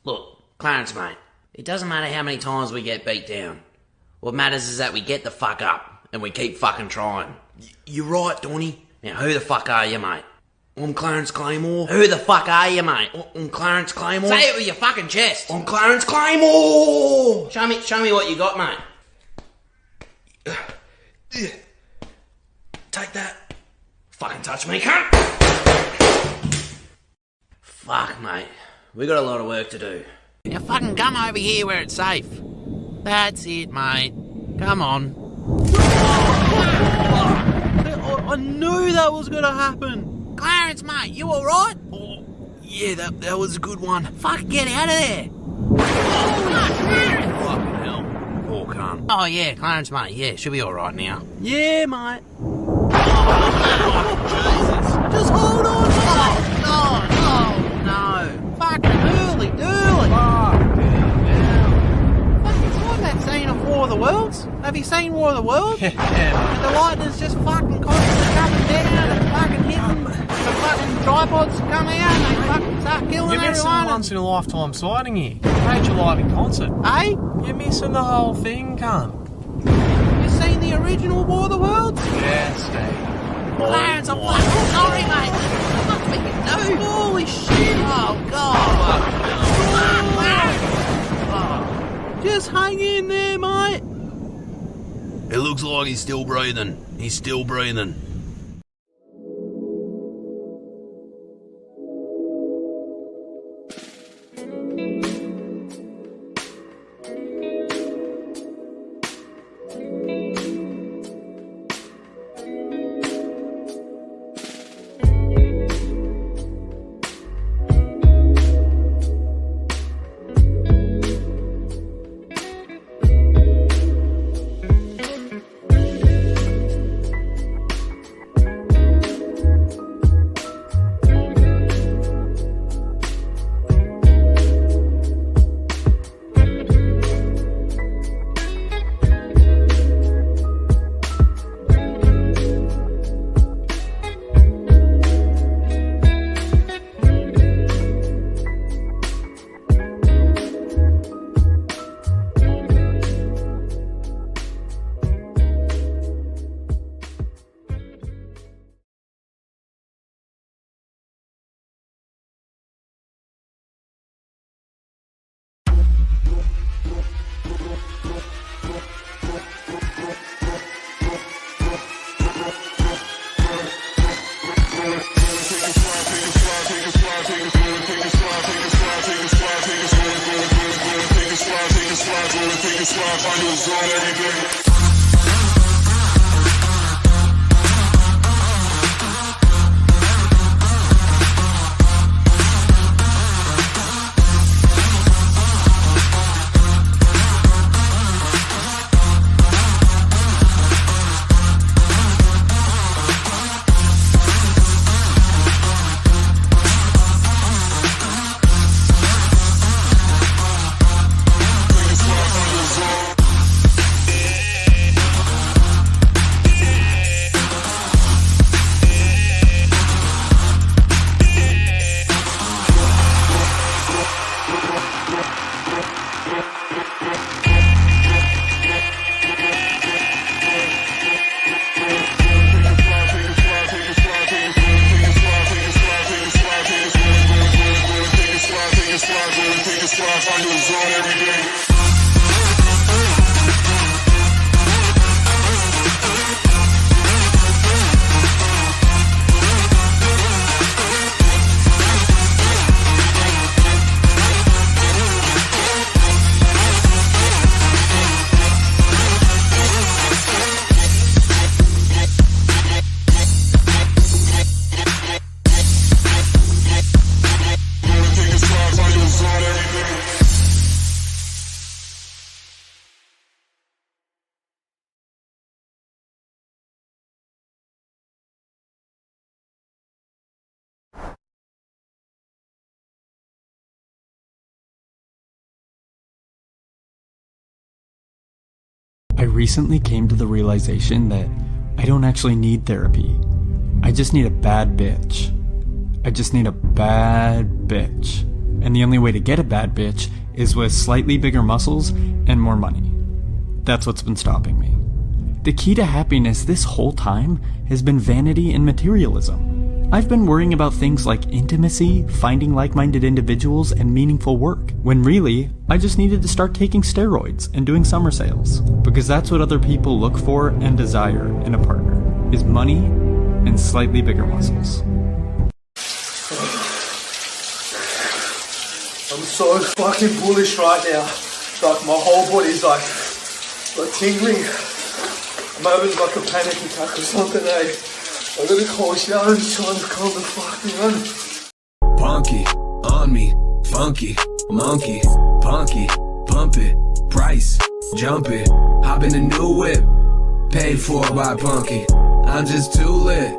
Look, Clarence, mate, it doesn't matter how many times we get beat down. What matters is that we get the fuck up, and we keep fucking trying. You're right, Donny. Now, who the fuck are you, mate? I'm Clarence Claymore. Who the fuck are you, mate? I'm Clarence Claymore. Say it with your fucking chest. I'm Clarence Claymore. Show me what you got, mate. Take that. Fucking touch me, cunt. Fuck, mate. We got a lot of work to do. Now fucking come over here where it's safe. That's it, mate. Come on. I knew that was gonna happen. Clarence, mate, you alright? Oh, yeah, that was a good one. Fuck, get out of there. Fucking hell. Poor cunt. Oh yeah, Clarence, mate, yeah, should be alright now. Yeah, mate. Jesus. Just hold on. Oh, no. Fucking early. Fucking saw that scene of War of the Worlds? Have you seen War of the Worlds? Yeah. The lightning's just fucking constantly coming down and fucking hitting. The fucking tripods come out and they fucking start killing You're missing everyone. a once-in-a-lifetime sighting here. Major live in concert. Hey? You're missing the whole thing, cunt. You seen the original War of the Worlds? Yeah, Steve. Clarence, I'm fucking sorry, mate. What we can do? Holy shit! Oh god! Just hang in there, mate. It looks like he's still breathing. He's still breathing. I recently came to the realization that I don't actually need therapy. I just need a bad bitch. I just need a bad bitch. and the only way to get a bad bitch is with slightly bigger muscles and more money. That's what's been stopping me. The key to happiness this whole time has been vanity and materialism. I've been worrying about things like intimacy, finding like-minded individuals, and meaningful work, when really, I just needed to start taking steroids and doing summer sales. Because that's what other people look for and desire in a partner, is money and slightly bigger muscles. I'm so fucking bullish right now. Like my whole body's like tingling. I'm having like a panic attack or something, eh? I'm gonna call Sharon, trying to calm the fuck down. Punky, on me, funky, monkey, punky, pump it, price, jump it, hop in a new whip, paid for by Punky. I'm just too lit.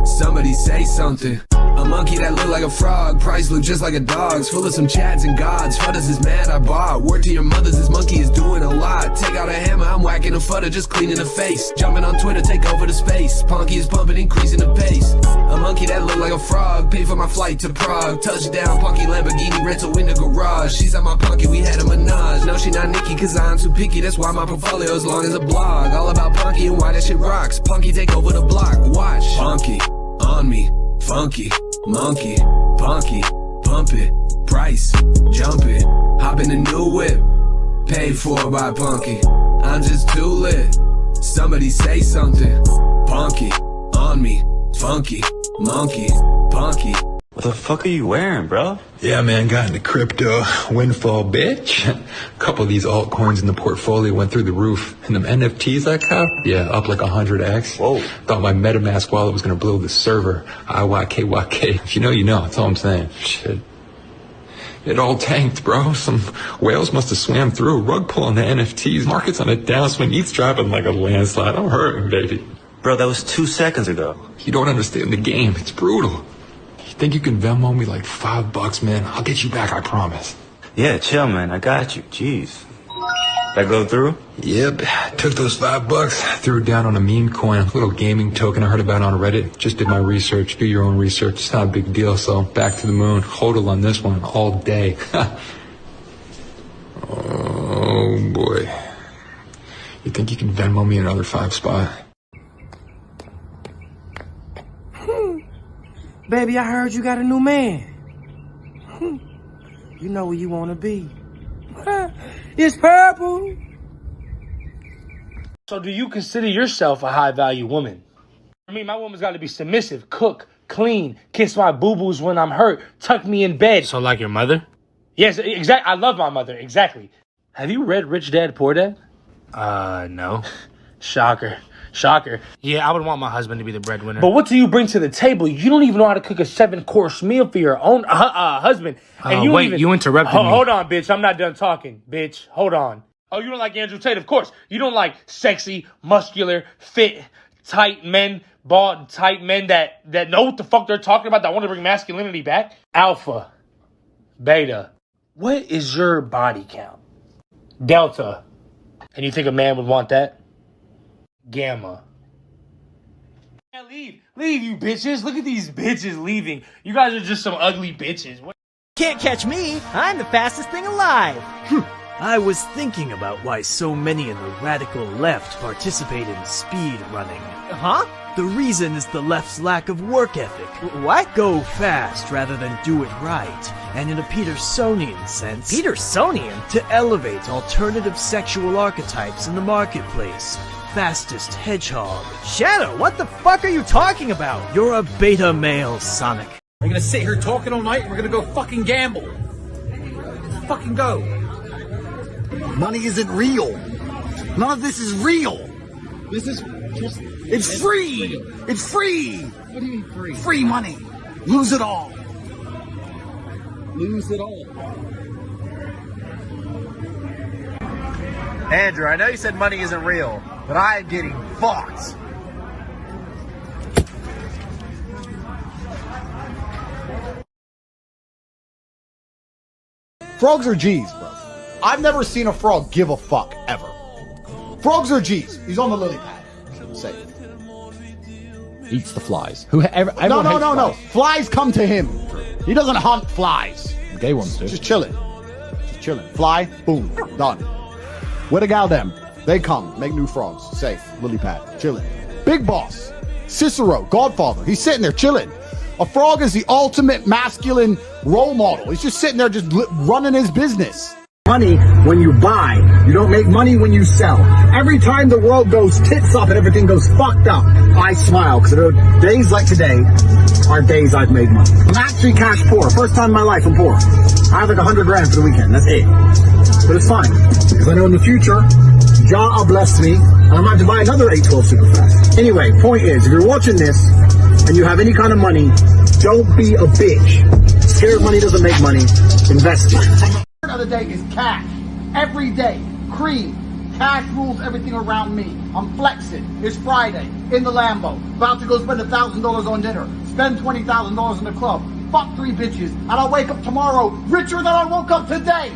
Somebody say something. A monkey that look like a frog, price look just like a dog's, full of some chads and gods. Fudders is mad I bought. Word to your mothers, this monkey is doing a lot. Take out a hammer, I'm whacking a fudder, just cleaning the face. Jumping on Twitter, take over the space. Punky is pumping, increasing the pace. A monkey that look like a frog, paid for my flight to Prague. Touchdown, Punky Lamborghini rental in the garage. She's at my Punky, we had a menage. No, she not Nikki, cause I'm too picky. That's why my portfolio is long as a blog. All about Punky and why that shit rocks. Punky take over the block, watch. Punky, on me, funky, monkey, punky, pump it, price, jump it, hop in a new whip, paid for by Punky. I'm just too lit. Somebody say something. Punky, on me, funky, monkey, punky. What the fuck are you wearing, bro? Yeah, man, got into crypto. Windfall, bitch. A couple of these altcoins in the portfolio went through the roof. And them NFTs I copped, yeah, up like 100x. Whoa. Thought my MetaMask wallet was gonna blow the server. IYKYK. If you know, you know. That's all I'm saying. Shit. It all tanked, bro. Some whales must have swam through. Rug pull on the NFTs. Market's on a downswing. ETH's dropping like a landslide. I'm hurting, baby. Bro, that was 2 seconds ago. You don't understand the game. It's brutal. You think you can Venmo me like $5, man? I'll get you back, I promise. Yeah, chill, man. I got you. Jeez. That go through? Yep. Took those $5, threw it down on a meme coin, a little gaming token I heard about on Reddit. Just did my research. Do your own research. It's not a big deal, so back to the moon. Hodl on this one all day. Oh, boy. You think you can Venmo me another $5? Baby, I heard you got a new man. You know where you want to be. It's purple. So do you consider yourself a high-value woman? I mean, my woman's got to be submissive, cook, clean, kiss my boo-boos when I'm hurt, tuck me in bed. So like your mother? Yes, exactly. I love my mother, exactly. Have you read Rich Dad, Poor Dad? No. Shocker. Yeah, I would want my husband to be the breadwinner. But what do you bring to the table? You don't even know how to cook a 7-course meal for your own husband. And you interrupted me. Hold on, bitch. I'm not done talking, bitch. Hold on. Oh, you don't like Andrew Tate? Of course. You don't like sexy, muscular, fit, tight men, bald, tight men that know what the fuck they're talking about, that want to bring masculinity back? Alpha. Beta. What is your body count? Delta. And you think a man would want that? Gamma. Yeah, leave, you bitches. Look at these bitches leaving. You guys are just some ugly bitches. What? Can't catch me. I'm the fastest thing alive. I was thinking about why so many in the radical left participate in speed running. Huh? The reason is the left's lack of work ethic. What? Go fast rather than do it right. And in a Petersonian sense... Petersonian? To elevate alternative sexual archetypes in the marketplace. Fastest hedgehog. Shadow, what the fuck are you talking about? You're a beta male, Sonic. We're gonna sit here talking all night and we're gonna go fucking gamble. Let's fucking go. Money isn't real. None of this is real. This is just... It's free! It's free! What do you mean free? Free money. Lose it all. Lose it all. Andrew, I know you said money isn't real, but I am getting fucked. Frogs are G's, bro. I've never seen a frog give a fuck, ever. Frogs are G's. He's on the lily pad. Safe. Eats the flies. No. Flies come to him. He doesn't hunt flies. gay ones do. Just chilling. Fly, boom, done. Where the gal them? They come, make new frogs. Safe, lily pad, chilling. Big boss, Cicero, Godfather. He's sitting there chilling. A frog is the ultimate masculine role model. He's just sitting there, just running his business. Money when you buy. You don't make money when you sell. Every time the world goes tits up and everything goes fucked up, I smile because days like today are days I've made money. I'm actually cash poor. First time in my life I'm poor. I have like 100 grand for the weekend. That's it. But it's fine because I know in the future, Jah will bless me and I'm about to buy another 812 super fast. Anyway, point is, if you're watching this and you have any kind of money, don't be a bitch. Scared money doesn't make money. Invest it. Of the day is cash. Every day, cream. Cash rules everything around me. I'm flexing. It's Friday in the Lambo. About to go spend $1,000 on dinner. Spend $20,000 in the club. Fuck 3 bitches, and I'll wake up tomorrow richer than I woke up today.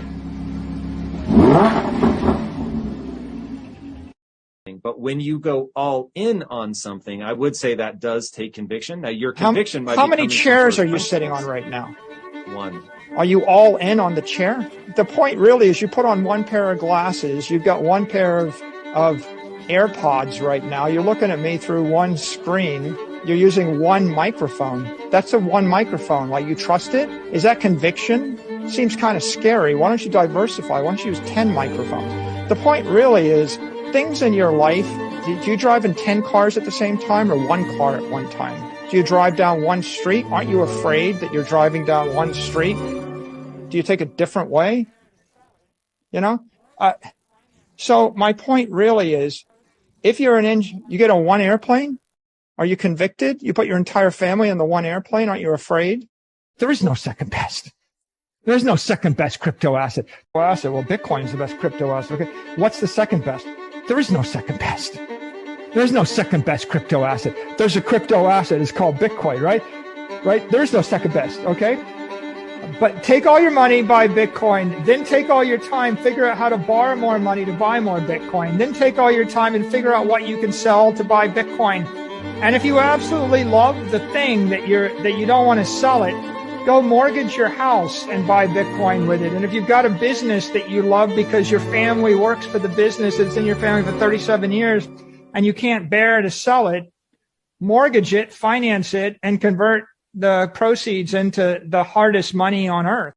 But when you go all in on something, I would say that does take conviction. Now, your conviction might be how many coming from chairs are you first sitting on principles. right now? One. Are you all in on the chair? The point really is you put on one pair of glasses. You've got one pair of AirPods right now. You're looking at me through one screen. You're using one microphone. That's a one microphone. Like, you trust it? Is that conviction? Seems kind of scary. Why don't you diversify? Why don't you use 10 microphones? The point really is things in your life. Do you drive in 10 cars at the same time or one car at one time? Do you drive down one street? Aren't you afraid that you're driving down one street? Do you take a different way? You know? So my point really is, if you're you get on one airplane, are you convicted? You put your entire family on the one airplane, aren't you afraid? There is no second best. There's no second best crypto asset. Well, Bitcoin is the best crypto asset. Okay. What's the second best? There is no second best. There's no second best crypto asset. There's a crypto asset. It's called Bitcoin, right? Right? There's no second best. Okay. But take all your money, buy Bitcoin, then take all your time, figure out how to borrow more money to buy more Bitcoin, then take all your time and figure out what you can sell to buy Bitcoin. And if you absolutely love the thing that you don't want to sell it, go mortgage your house and buy Bitcoin with it. And if you've got a business that you love because your family works for the business, it's in your family for 37 years, and you can't bear to sell it, mortgage it, finance it, and convert the proceeds into the hardest money on earth.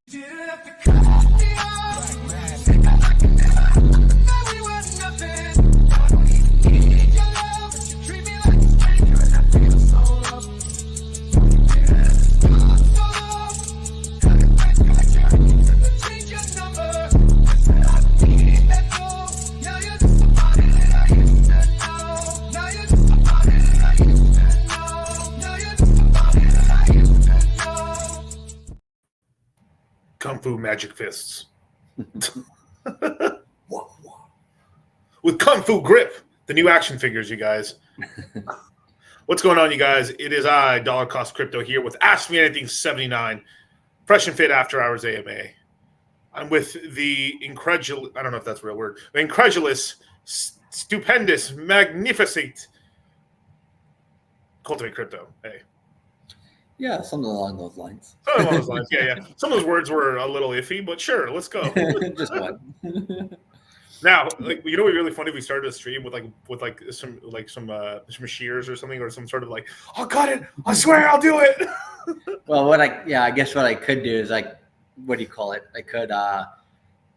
Kung Fu magic fists. With Kung Fu grip, the new action figures, you guys. What's going on, you guys? It is I, Dollar Cost Crypto, here with Ask Me Anything 79, Fresh and Fit After Hours AMA. I'm with the incredulous, I don't know if that's a real word, the incredulous, stupendous, magnificent Cultivate Crypto. Hey. Yeah, something along those lines. Something along those lines. Yeah. Some of those words were a little iffy, but sure, let's go. Just one. Now, like, you know, it'd be really funny if we started a stream with some shears or something, or some sort of like, I got it, I swear I'll do it. Well, I guess what I could do is what do you call it? I could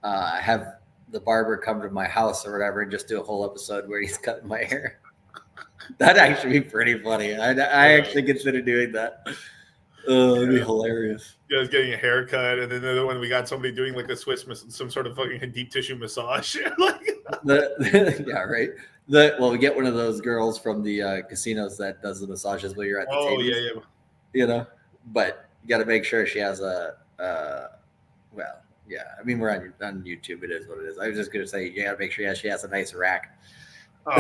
have the barber come to my house or whatever and just do a whole episode where he's cutting my hair. That'd actually be pretty funny. I actually consider doing that. It'd be hilarious. You guys getting a haircut, and then the other one we got somebody doing like a some sort of fucking deep tissue massage. Yeah, right. We get one of those girls from the casinos that does the massages while you're at the table. Yeah. You know, but you got to make sure she has I mean, we're on YouTube. It is what it is. I was just gonna say you got to make sure she has a nice rack. Oh,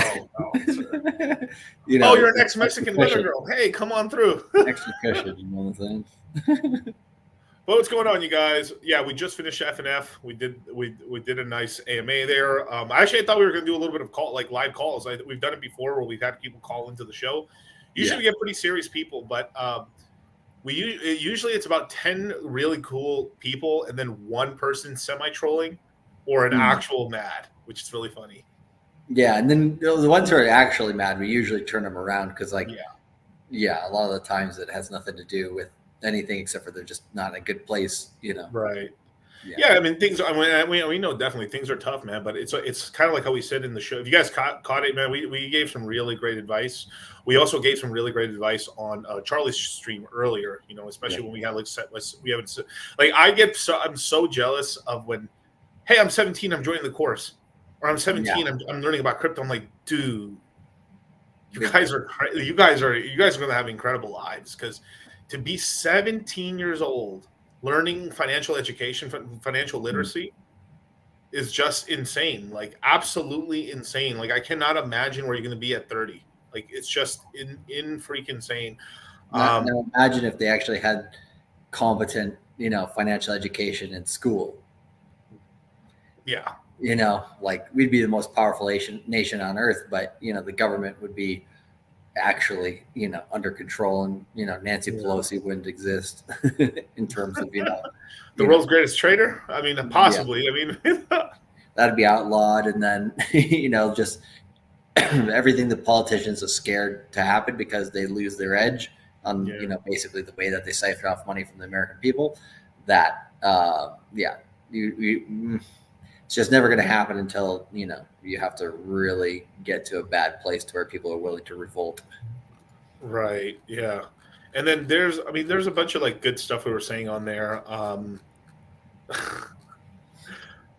you know, you're an ex-Mexican weather girl. Hey, come on through. Extra cushion, you know what I'm saying? But what's going on, you guys? Yeah, we just finished FNF. We did a nice AMA there. I thought we were going to do a little bit of live calls. We've done it before where we've had people call into the show. Usually we get pretty serious people, but Usually it's about 10 really cool people and then one person semi-trolling or an actual mad, which is really funny. Yeah, and then the ones who are actually mad, we usually turn them around because, like, a lot of the times it has nothing to do with anything except for they're just not in a good place, you know. Right. Yeah, I mean, things. I mean, we know definitely things are tough, man. But it's kind of like how we said in the show. If you guys caught it, man, we gave some really great advice. We also gave some really great advice on Charlie's stream earlier. You know, especially when we had like I'm so jealous of when, hey, I'm 17, I'm joining the course, or I'm 17, I'm learning about crypto. I'm like, dude, you guys are going to have incredible lives, because to be 17 years old learning financial education, financial literacy is just insane. Like, absolutely insane. Like, I cannot imagine where you're going to be at 30. Like, it's just in freaking insane. Now imagine if they actually had competent, you know, financial education in school. Yeah. You know, like, we'd be the most powerful nation on earth, but, you know, the government would be actually, you know, under control, and, you know, Nancy Pelosi wouldn't exist in terms of, you know, the world's greatest trader. I mean, possibly. I mean, that'd be outlawed, and then you know, just everything the politicians are scared to happen because they lose their edge on, you know, basically the way that they siphon off money from the American people. That it's just never going to happen until, you know, you have to really get to a bad place to where people are willing to revolt. Right. Yeah. And then there's a bunch of like good stuff we were saying on there.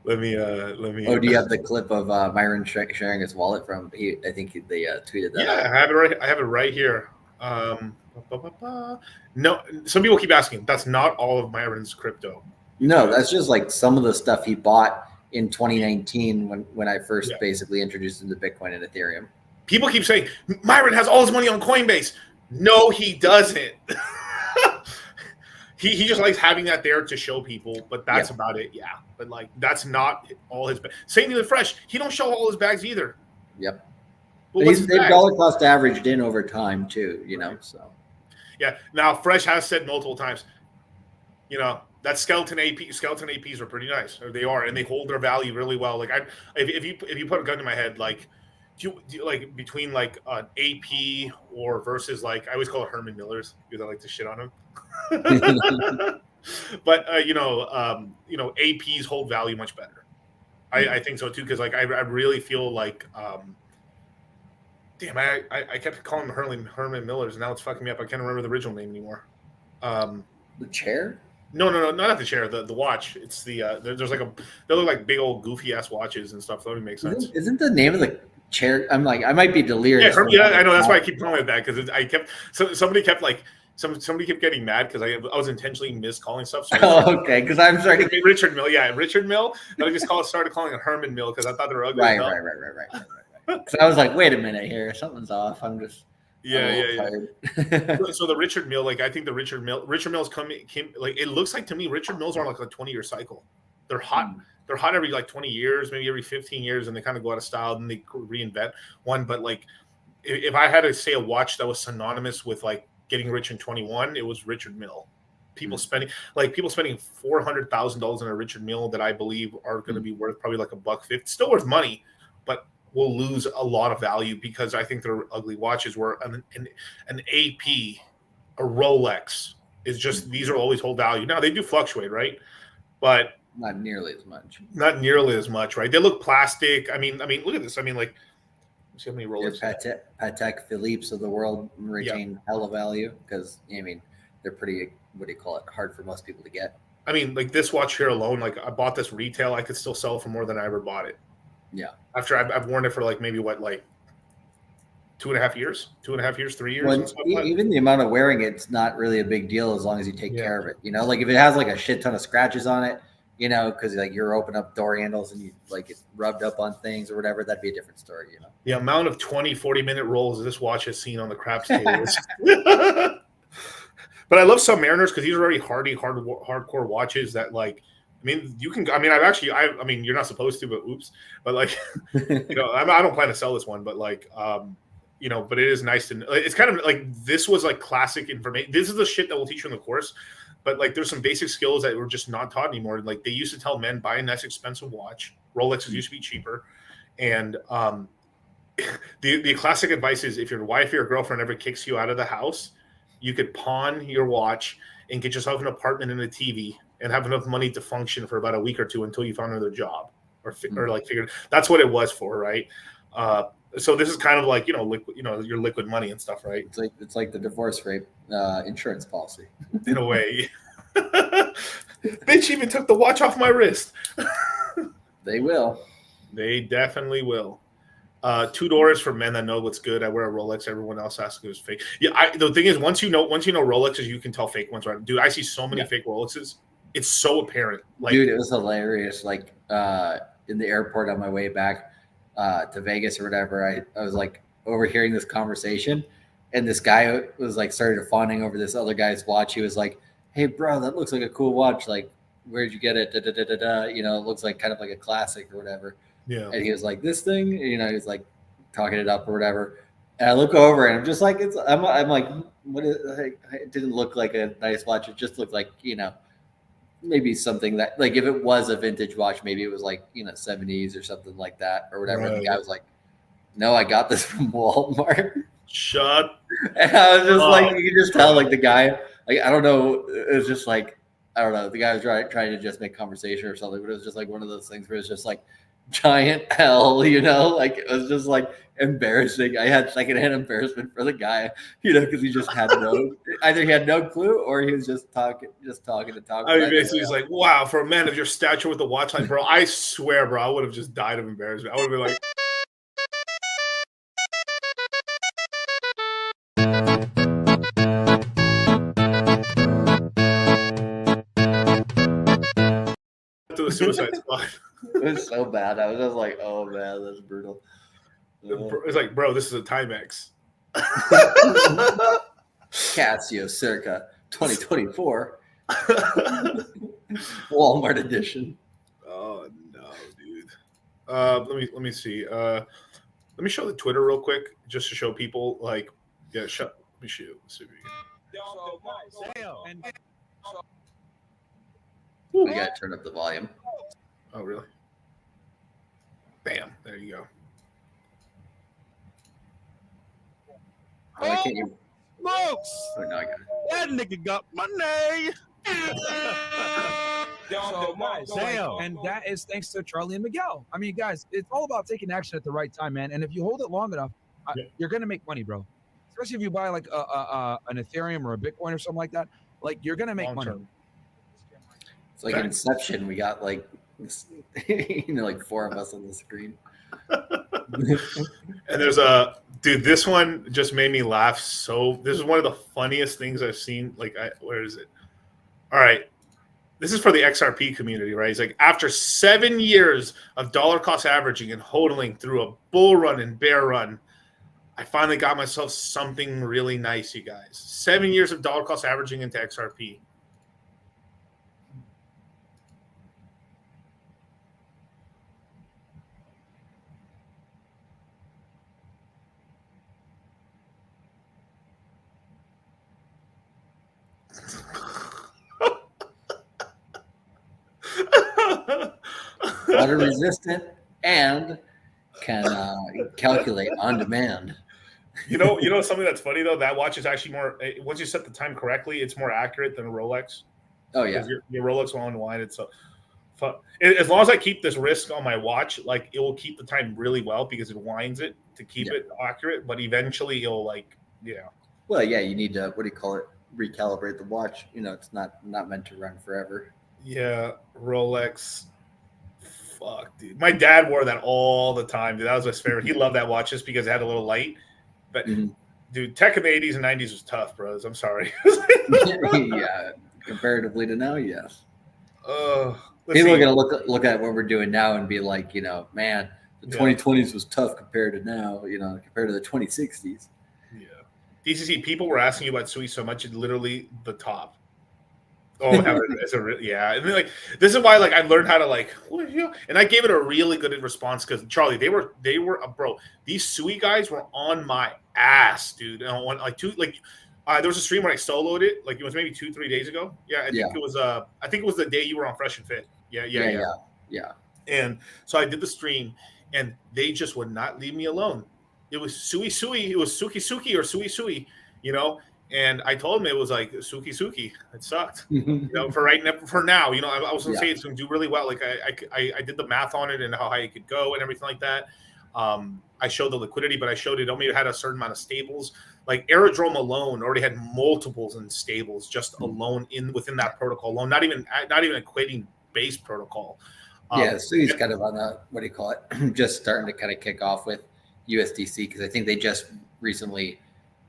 Let me. Oh, do you have the clip of Myron sharing his wallet from? I think they tweeted that. Yeah, I have it right here. No, some people keep asking. That's not all of Myron's crypto. No, that's just like some of the stuff he bought in 2019 when I first basically introduced him to Bitcoin and Ethereum. People keep saying Myron has all his money on Coinbase. No, he doesn't. He just likes having that there to show people, but that's about it. Yeah, but like, that's not all his. Same thing with Fresh. He don't show all his bags either. Yep. Well, they've dollar cost averaged in over time too, you know. So yeah. Now Fresh has said multiple times, you know, that skeleton APs are pretty nice. Or they are, and they hold their value really well. Like, if you put a gun to my head, like, do you like between like an AP or versus, like, I always call it Herman Miller's because I like to shit on him. But APs hold value much better. I think so too, because like I really feel like damn, I kept calling them Herman Miller's, and now it's fucking me up. I can't remember the original name anymore. The chair? No, not the chair. The watch. It's the there's like they look like big old goofy ass watches and stuff. That would make sense. Isn't the name of the chair? I'm like, I might be delirious. Yeah, I know. That's why I keep calling it that, because somebody kept getting mad because I was intentionally miscalling stuff. So okay, because I'm sorry. Richard Mill, Richard Mill. And I just started calling it Herman Mill because I thought they were ugly. Right. Because I was like, wait a minute here, something's off. I'm just. Yeah. So the Richard Mill, like, I think the Richard Mills came like, it looks like to me Richard Mills are like a 20-year cycle. They're hot. They're hot every like 20 years, maybe every 15 years, and they kind of go out of style, and they reinvent one. But like, if I had to say a watch that was synonymous with like getting rich in 21, it was Richard Mill. People spending $400,000 on a Richard Mill that I believe are going to be worth probably like $150. Still worth money, but will lose a lot of value because I think they're ugly watches. Where an AP, a Rolex is just, these are always hold value. Now they do fluctuate, right? But not nearly as much. Not nearly as much, right? They look plastic. I mean, look at this. I mean, like, see how many Rolex. Patek Philippe's of the world retain hella value because, I mean, they're pretty, what do you call it, hard for most people to get. I mean, like this watch here alone, like I bought this retail, I could still sell it for more than I ever bought it. Yeah. After I've worn it for like maybe like 2.5 years, 3 years. Well, even the amount of wearing it's not really a big deal as long as you take care of it. You know, like if it has like a shit ton of scratches on it, you know, because like you're opening up door handles and you like it's rubbed up on things or whatever, that'd be a different story, you know. The amount of 40-minute rolls this watch has seen on the craps tables. But I love Submariners because these are very hardcore watches that, like, I mean, you can. I mean, you're not supposed to, but oops. But like, you know, I don't plan to sell this one, but like, you know, but it is nice to know. It's kind of like this was like classic information. This is the shit that we'll teach you in the course. But like there's some basic skills that were just not taught anymore. Like they used to tell men buy a nice expensive watch. Rolexes used to be cheaper. And the classic advice is if your wife or your girlfriend ever kicks you out of the house, you could pawn your watch and get yourself an apartment and a TV and have enough money to function for about a week or two until you found another job or like figured that's what it was for, right? So this is kind of like, you know, your liquid money and stuff, right? It's like the divorce rate insurance policy. In a way. Bitch even took the watch off my wrist. They will. They definitely will. $2 for men that know what's good. I wear a Rolex. Everyone else asks if it's fake. Yeah, the thing is, once you know Rolexes, you can tell fake ones, right? Dude, I see so many fake Rolexes. It's so apparent. Like, dude, it was hilarious. Like in the airport on my way back to Vegas or whatever, I was like overhearing this conversation, and this guy was like started fawning over this other guy's watch. He was like, "Hey, bro, that looks like a cool watch. Like, where'd you get it? Da, da, da, da, da. You know, it looks like kind of like a classic or whatever." Yeah. And he was like, "This thing," you know, he was like talking it up or whatever. And I look over and I'm just like, I'm like, what is it didn't look like a nice watch. It just looked like, you know, maybe something that like if it was a vintage watch, maybe it was like, you know, 70s or something like that or whatever. Right. And the guy was like, "No, I got this from Walmart." Shut. And I was just like, you can just tell like the guy, like, I don't know, it was just like, I don't know, the guy was trying to just make conversation or something, but it was just like one of those things where it's just like giant L, you know, like it was just like embarrassing. I had secondhand embarrassment for the guy, you know, because he just had either he had no clue or he was just talking to talk. I mean, basically, he's like, "Wow, for a man of your stature with a watch like, bro, I swear, bro, I would have just died of embarrassment. I would have been like." To the suicide squad. It was so bad. I was just like, "Oh man, that's brutal." It's like, bro, this is a Timex. Casio circa 2024. Walmart edition. Oh no, dude. Let me see. Let me show the Twitter real quick, just to show people. Like, yeah, let me show. Let's see. We gotta turn up the volume. Oh, really? Bam! There you go. Why can't you? Smokes! Oh, no, I got it. That nigga got money. Damn. And that is thanks to Charlie and Miguel. I mean, guys, it's all about taking action at the right time, man. And if you hold it long enough, you're gonna make money, bro. Especially if you buy like an Ethereum or a Bitcoin or something like that. Like you're gonna make money. It's like Inception. We got like, you know, like 4 of us on the screen. And there's dude, this one just made me laugh. So this is one of the funniest things I've seen. Like, where is it? All right. This is for the XRP community, right? It's like, after 7 years of dollar cost averaging and hodling through a bull run and bear run, I finally got myself something really nice, you guys. 7 years of dollar cost averaging into XRP. Water resistant and can calculate on demand. You know something that's funny though. That watch is actually more. Once you set the time correctly, it's more accurate than a Rolex. Oh yeah, your Rolex will unwind it. So, as long as I keep this wrist on my watch, like it will keep the time really well because it winds it to keep it accurate. But eventually, it'll Well, yeah, you need to recalibrate the watch. You know, it's not meant to run forever. Yeah, Rolex. Fuck, dude. My dad wore that all the time, dude. That was his favorite. He loved that watch just because it had a little light. But, dude, tech in the 80s and 90s was tough, bros. I'm sorry. Yeah, comparatively to now, yes. People are going to look at what we're doing now and be like, you know, man, the 2020s was tough compared to now, you know, compared to the 2060s. Yeah. DCC, people were asking you about Sui so much, it's literally the top. Oh, yeah. And then, like, this is why, like, I learned how to, like, and I gave it a really good response because Charlie, they were bro. These Sui guys were on my ass, dude. And there was a stream where I soloed it, like it was maybe 2-3 days ago. Yeah, I think it was the day you were on Fresh and Fit. Yeah. And so I did the stream, and they just would not leave me alone. It was Sui. It was Suki or Sui. You know. And I told him it was like Suki. It sucked, for now. You know, I was gonna say it's gonna do really well. Like I did the math on it and how high it could go and everything like that. I showed the liquidity, but I showed it only had a certain amount of stables. Like Aerodrome alone already had multiples in stables just alone within that protocol alone. Not even equating base protocol. Sui's kind of on a what do you call it? Just starting to kind of kick off with USDC because I think they just recently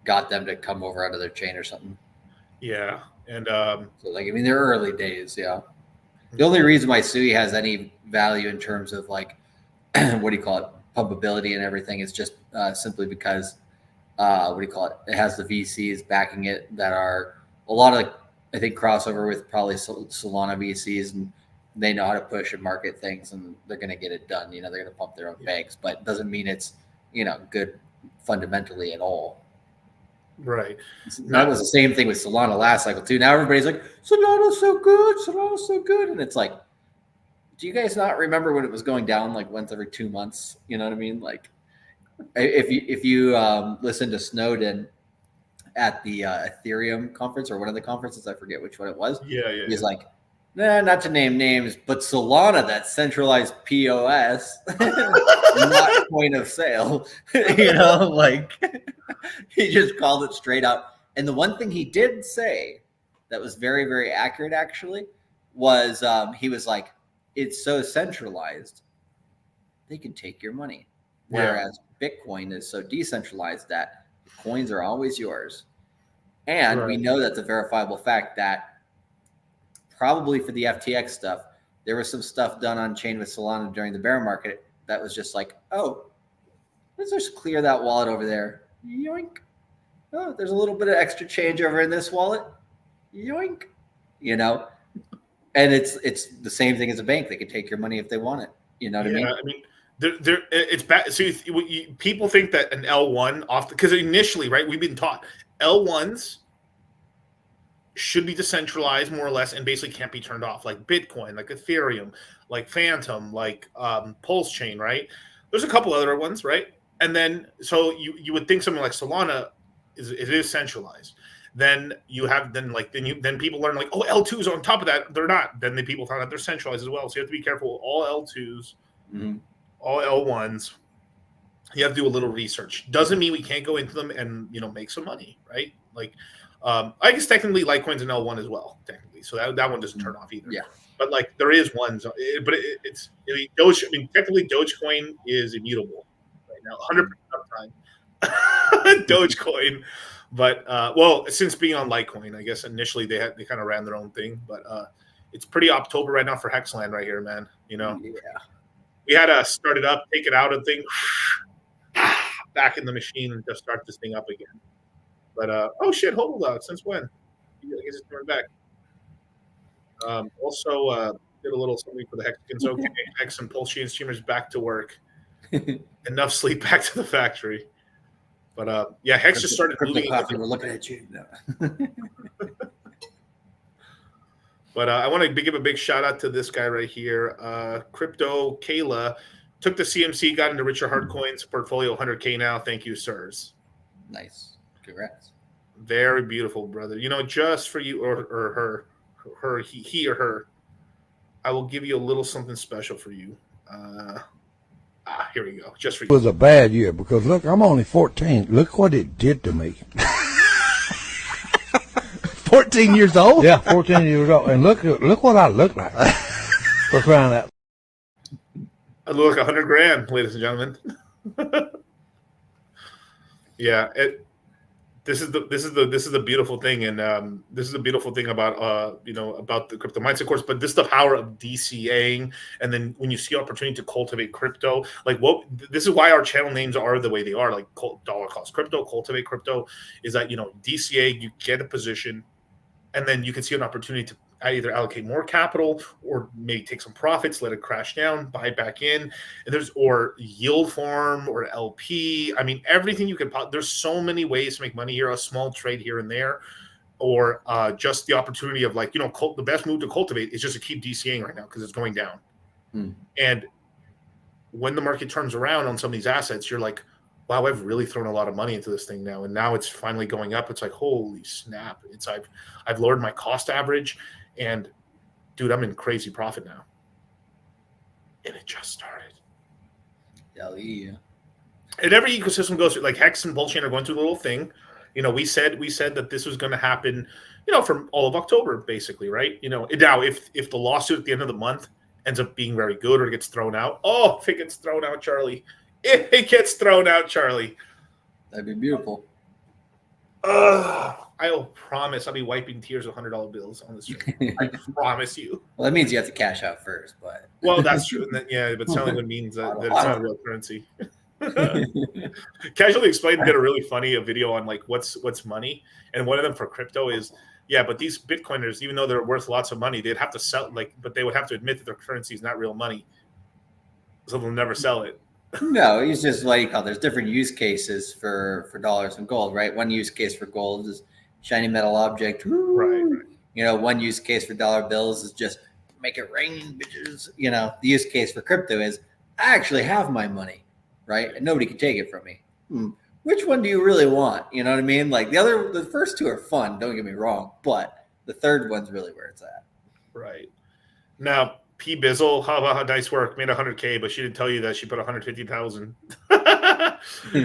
got them to come over onto their chain or something. Yeah. And so like, I mean, they're early days. Yeah. The only reason why Sui has any value in terms of like, what do you call it? Pumpability and everything is just simply because, it has the VCs backing it that are a lot of, I think, crossover with probably Solana VCs, and they know how to push and market things and they're going to get it done. You know, they're going to pump their own bags, but it doesn't mean it's, good fundamentally at all. Right. That was the same thing with Solana last cycle too. Now everybody's like, Solana's so good. And it's like, do you guys not remember when it was going down like once every 2 months? You know what I mean? Like if you listen to Snowden at the Ethereum conference or one of the conferences, I forget which one it was. He's like, nah, not to name names, but Solana, that centralized POS, not point of sale. Like he just called it straight out. And the one thing he did say that was very, very accurate actually was he was like, it's so centralized, they can take your money. Whereas Bitcoin is so decentralized that the coins are always yours. And we know that's a verifiable fact that probably for the FTX stuff, there was some stuff done on chain with Solana during the bear market that was just like, oh, let's just clear that wallet over there. Yoink. Oh, there's a little bit of extra change over in this wallet. Yoink. And it's the same thing as a bank. They can take your money if they want it. You know what I mean? I mean, it's bad. So people think that an L1 because initially, right, we've been taught L1s should be decentralized more or less and basically can't be turned off, like Bitcoin, like Ethereum, like Phantom, like PulseChain, right? There's a couple other ones, right? And then so you would think something like Solana is centralized. Then then people learn like, oh, L2s on top of that. They're not. Then the people find out they're centralized as well. So you have to be careful. All L2s, all L1s. You have to do a little research. Doesn't mean we can't go into them and make some money, right? Like, I guess technically Litecoin's an L1 as well, technically. So that one doesn't turn off either. Yeah. But like there is ones, but it's Doge. I mean, technically Dogecoin is immutable right now, 100% uptime. Dogecoin. But since being on Litecoin, I guess initially they kind of ran their own thing, but it's pretty October right now for Hexland right here, man. We had to start it up, take it out of thing, back in the machine, and just start this thing up again. But oh shit, hold on, since when? I guess it's coming back. Also did a little something for the Hexicans. Okay, Hex and PulseChain streamers back to work. Enough sleep back to the factory. But Hex just started moving. We're looking at you now. But I want to give a big shout out to this guy right here. Crypto Kayla took the CMC, got into Richard Hardcoin's portfolio, 100K now. Thank you, sirs. Nice. Congrats. Very beautiful, brother. Just for you or her, he or her, I will give you a little something special for you. Here we go. Just for you. It was a bad year because look, I'm only 14. Look what it did to me. 14 years old? Yeah, 14 years old. And look what I look like. For crying out. I look like $100,000, ladies and gentlemen. Yeah, this is the beautiful thing, and this is the beautiful thing about about the crypto mindset course. But this is the power of DCAing, and then when you see opportunity to cultivate crypto, this is why our channel names are the way they are. Like dollar cost crypto, cultivate crypto, is that DCA, you get a position, and then you can see an opportunity to either allocate more capital or maybe take some profits, let it crash down, buy it back in. And or yield farm or LP. I mean, everything you can. There's so many ways to make money here. A small trade here and there, or just the opportunity of like, the best move to cultivate is just to keep DCAing right now because it's going down. And when the market turns around on some of these assets, you're like, wow, I've really thrown a lot of money into this thing now, and now it's finally going up. It's like, holy snap! I've lowered my cost average, and dude, I'm in crazy profit now, and it just started. Yeah. And every ecosystem goes through, like Hex and PulseChain are going through the little thing. We said that this was going to happen, from all of October, basically, right? Now if the lawsuit at the end of the month ends up being very good or it gets thrown out, if it gets thrown out, Charlie. If it gets thrown out, Charlie. That'd be beautiful. I'll promise I'll be wiping tears of $100 bills on the street. I promise you. Well, that means you have to cash out first, but. Well, that's true. But selling would means that it's not real currency. Casually Explained did a really funny video on like what's money, and one of them for crypto is but these Bitcoiners, even though they're worth lots of money, they'd have to sell but they would have to admit that their currency is not real money, so they'll never sell it. No, it's just there's different use cases for dollars and gold, right? One use case for gold is shiny metal object, right? One use case for dollar bills is just make it rain, bitches. The use case for crypto is I actually have my money, right? And nobody can take it from me. Which one do you really want? You know what I mean? Like the first two are fun, don't get me wrong, but the third one's really where it's at. Right. Now, P Bizzle, how nice work, made $100K, but she didn't tell you that she put 150,000.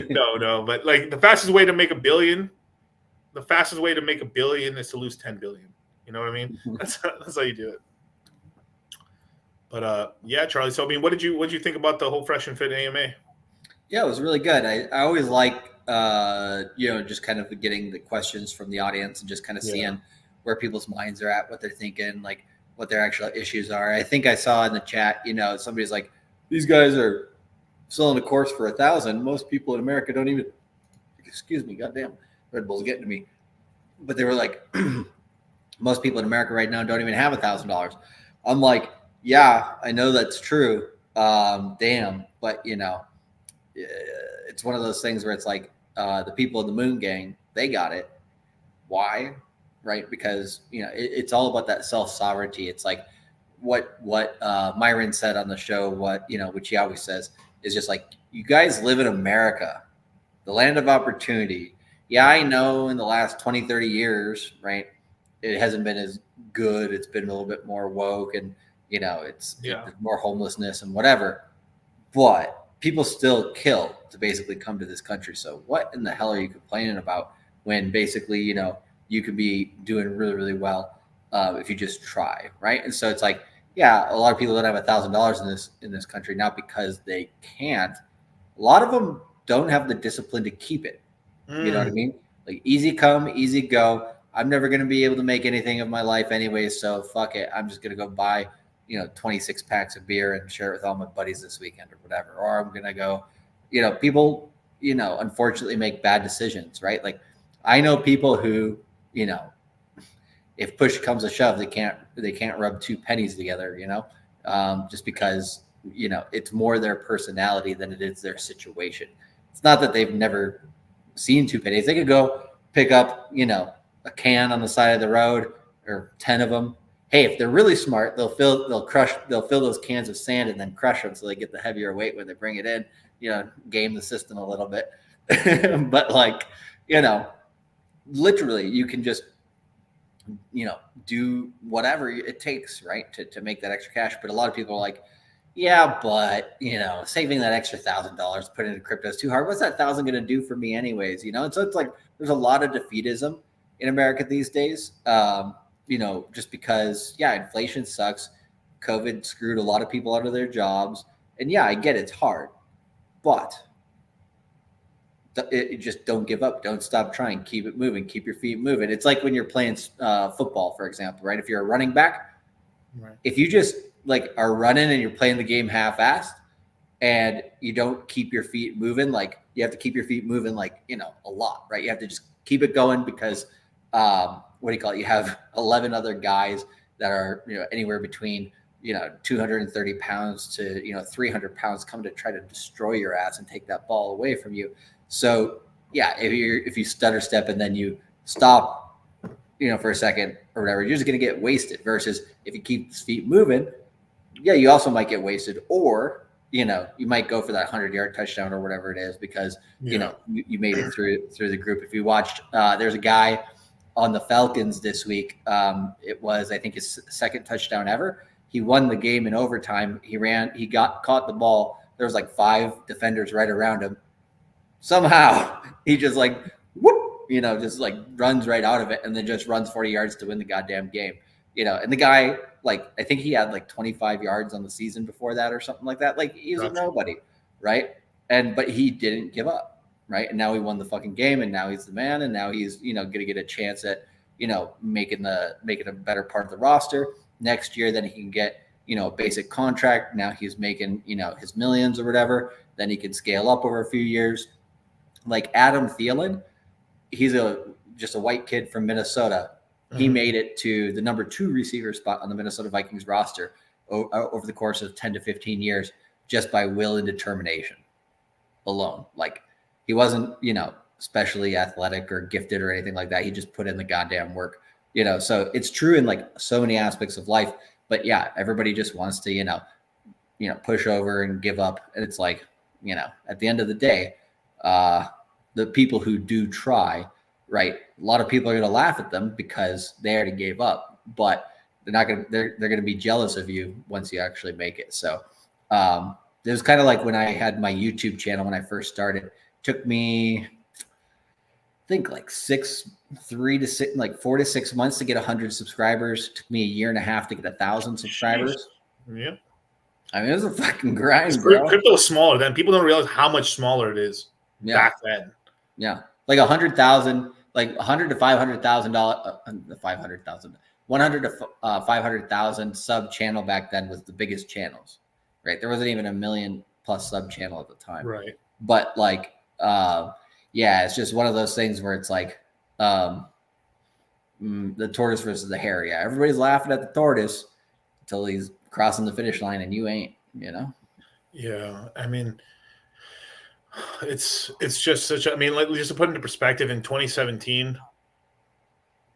No, but like the fastest way to make $1 billion, is to lose 10 billion. You know what I mean? That's how you do it. But Charlie. So I mean, what did you think about the whole Fresh and Fit AMA? Yeah, it was really good. I always like just kind of getting the questions from the audience and just kind of seeing where people's minds are at, what they're thinking, like what their actual issues are. I think I saw in the chat, somebody's like, these guys are selling a course for $1,000. Most people in America don't even, excuse me, goddamn, Red Bull's getting to me. But they were like, most people in America right now don't even have $1,000. I'm like, yeah, I know that's true. Damn. But, it's one of those things where it's like the people in the Moon Gang, they got it. Why? Right? Because, it's all about that self-sovereignty. It's like what Myron said on the show, which he always says is just like, you guys live in America, the land of opportunity. Yeah, I know in the last 20, 30 years, right, it hasn't been as good. It's been a little bit more woke and, it's more homelessness and whatever. But people still kill to basically come to this country. So what in the hell are you complaining about when basically, you could be doing really, really well if you just try, right? And so it's like, a lot of people don't have $1,000 in this country, not because they can't. A lot of them don't have the discipline to keep it. You know what I mean? Like easy come, easy go. I'm never going to be able to make anything of my life anyway, so fuck it. I'm just going to go buy, 26 packs of beer and share it with all my buddies this weekend or whatever. Or I'm going to go, people, unfortunately make bad decisions, right? Like I know people who, if push comes to shove, they can't rub two pennies together, just because, it's more their personality than it is their situation. It's not that they've never seen two pennies. They could go pick up, a can on the side of the road or 10 of them. Hey, if they're really smart, they'll fill those cans with sand and then crush them so they get the heavier weight when they bring it in, game the system a little bit. But like, literally you can just, do whatever it takes, right, to make that extra cash. But a lot of people are like, yeah, but saving that extra $1,000, put it into crypto is too hard. What's that $1,000 going to do for me anyways? And so it's like there's a lot of defeatism in America these days. Just because inflation sucks. COVID screwed a lot of people out of their jobs, and I get it's hard, but just don't give up. Don't stop trying. Keep it moving. Keep your feet moving. It's like when you're playing football, for example, right? If you're a running back, right. If you just are running and you're playing the game half-assed and you don't keep your feet moving, you have to keep your feet moving, a lot, right? You have to just keep it going because, you have 11 other guys that are, anywhere between, 230 pounds to, 300 pounds come to try to destroy your ass and take that ball away from you. So yeah, if you stutter step and then you stop, for a second or whatever, you're just going to get wasted, versus if you keep his feet moving, yeah, you also might get wasted, or, you might go for that 100-yard touchdown or whatever it is, because, you made it through the group. If you watched, there's a guy on the Falcons this week. It was, I think, his second touchdown ever. He won the game in overtime. He caught the ball. There was like 5 defenders right around him. Somehow he just whoop, just runs right out of it, and then just runs 40 yards to win the goddamn game. And the guy, I think he had 25 yards on the season before that or something like that. He's a nobody, right? But he didn't give up, right? And now he won the fucking game, and now he's the man, and now he's, going to get a chance at, making a better part of the roster next year. Then he can get, a basic contract. Now he's making, his millions or whatever. Then he can scale up over a few years. Like Adam Thielen, he's just a white kid from Minnesota. He made it to the number 2 receiver spot on the Minnesota Vikings roster over the course of 10 to 15 years, just by will and determination alone. He wasn't, especially athletic or gifted or anything like that. He just put in the goddamn work, so it's true in so many aspects of life. But yeah, everybody just wants to, push over and give up. And it's at the end of the day, the people who do try, right? A lot of people are going to laugh at them because they already gave up, but they're going to be jealous of you once you actually make it. So, it was kind of like when I had my YouTube channel, when I first started, it took me, I think 4 to 6 months to get 100 subscribers. It took me a year and a half to get 1,000 subscribers. Yeah. I mean, it was a fucking grind, bro. Crypto is smaller then. People don't realize how much smaller it is back then. Yeah. 100,000, 100 to $500,000, 100 to 500,000 sub channel back then was the biggest channels, right? There wasn't even a million plus sub channel at the time. Right. But yeah, it's just one of those things where it's the tortoise versus the hare. Yeah. Everybody's laughing at the tortoise until he's crossing the finish line and you ain't, Yeah. I mean, it's just such a, just to put into perspective, in 2017,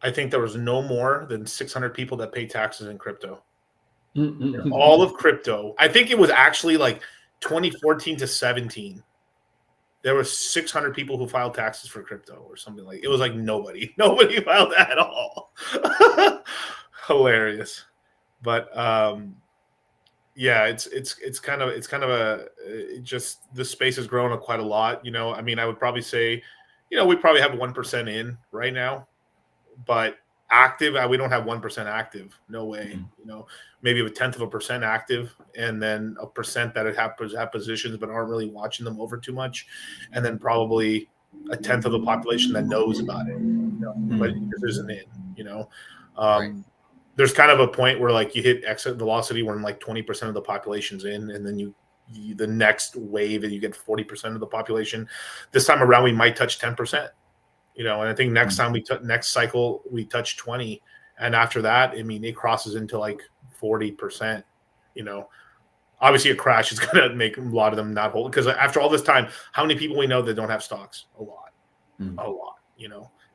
I think there was no more than 600 people that pay taxes in crypto. All of crypto. I think it was actually 2014 to 17. There were 600 people who filed taxes for crypto or something it was nobody filed at all. Hilarious. But yeah, it's kind of just the space has grown quite a lot. I would probably say, we probably have 1% in right now, but active, we don't have 1% active. No way. Maybe 0.1% active, and then 1% that have positions but aren't really watching them over too much, and then probably 1/10 of the population that knows about it, but it isn't in. Right. There's kind of a point where you hit exit velocity when 20% of the population's in, and then the next wave and you get 40% of the population. This time around we might touch 10%, and I think next time next cycle we touch 20, and after that, it crosses into 40%. Obviously a crash is going to make a lot of them not hold, because after all this time, how many people we know that don't have stocks? A lot.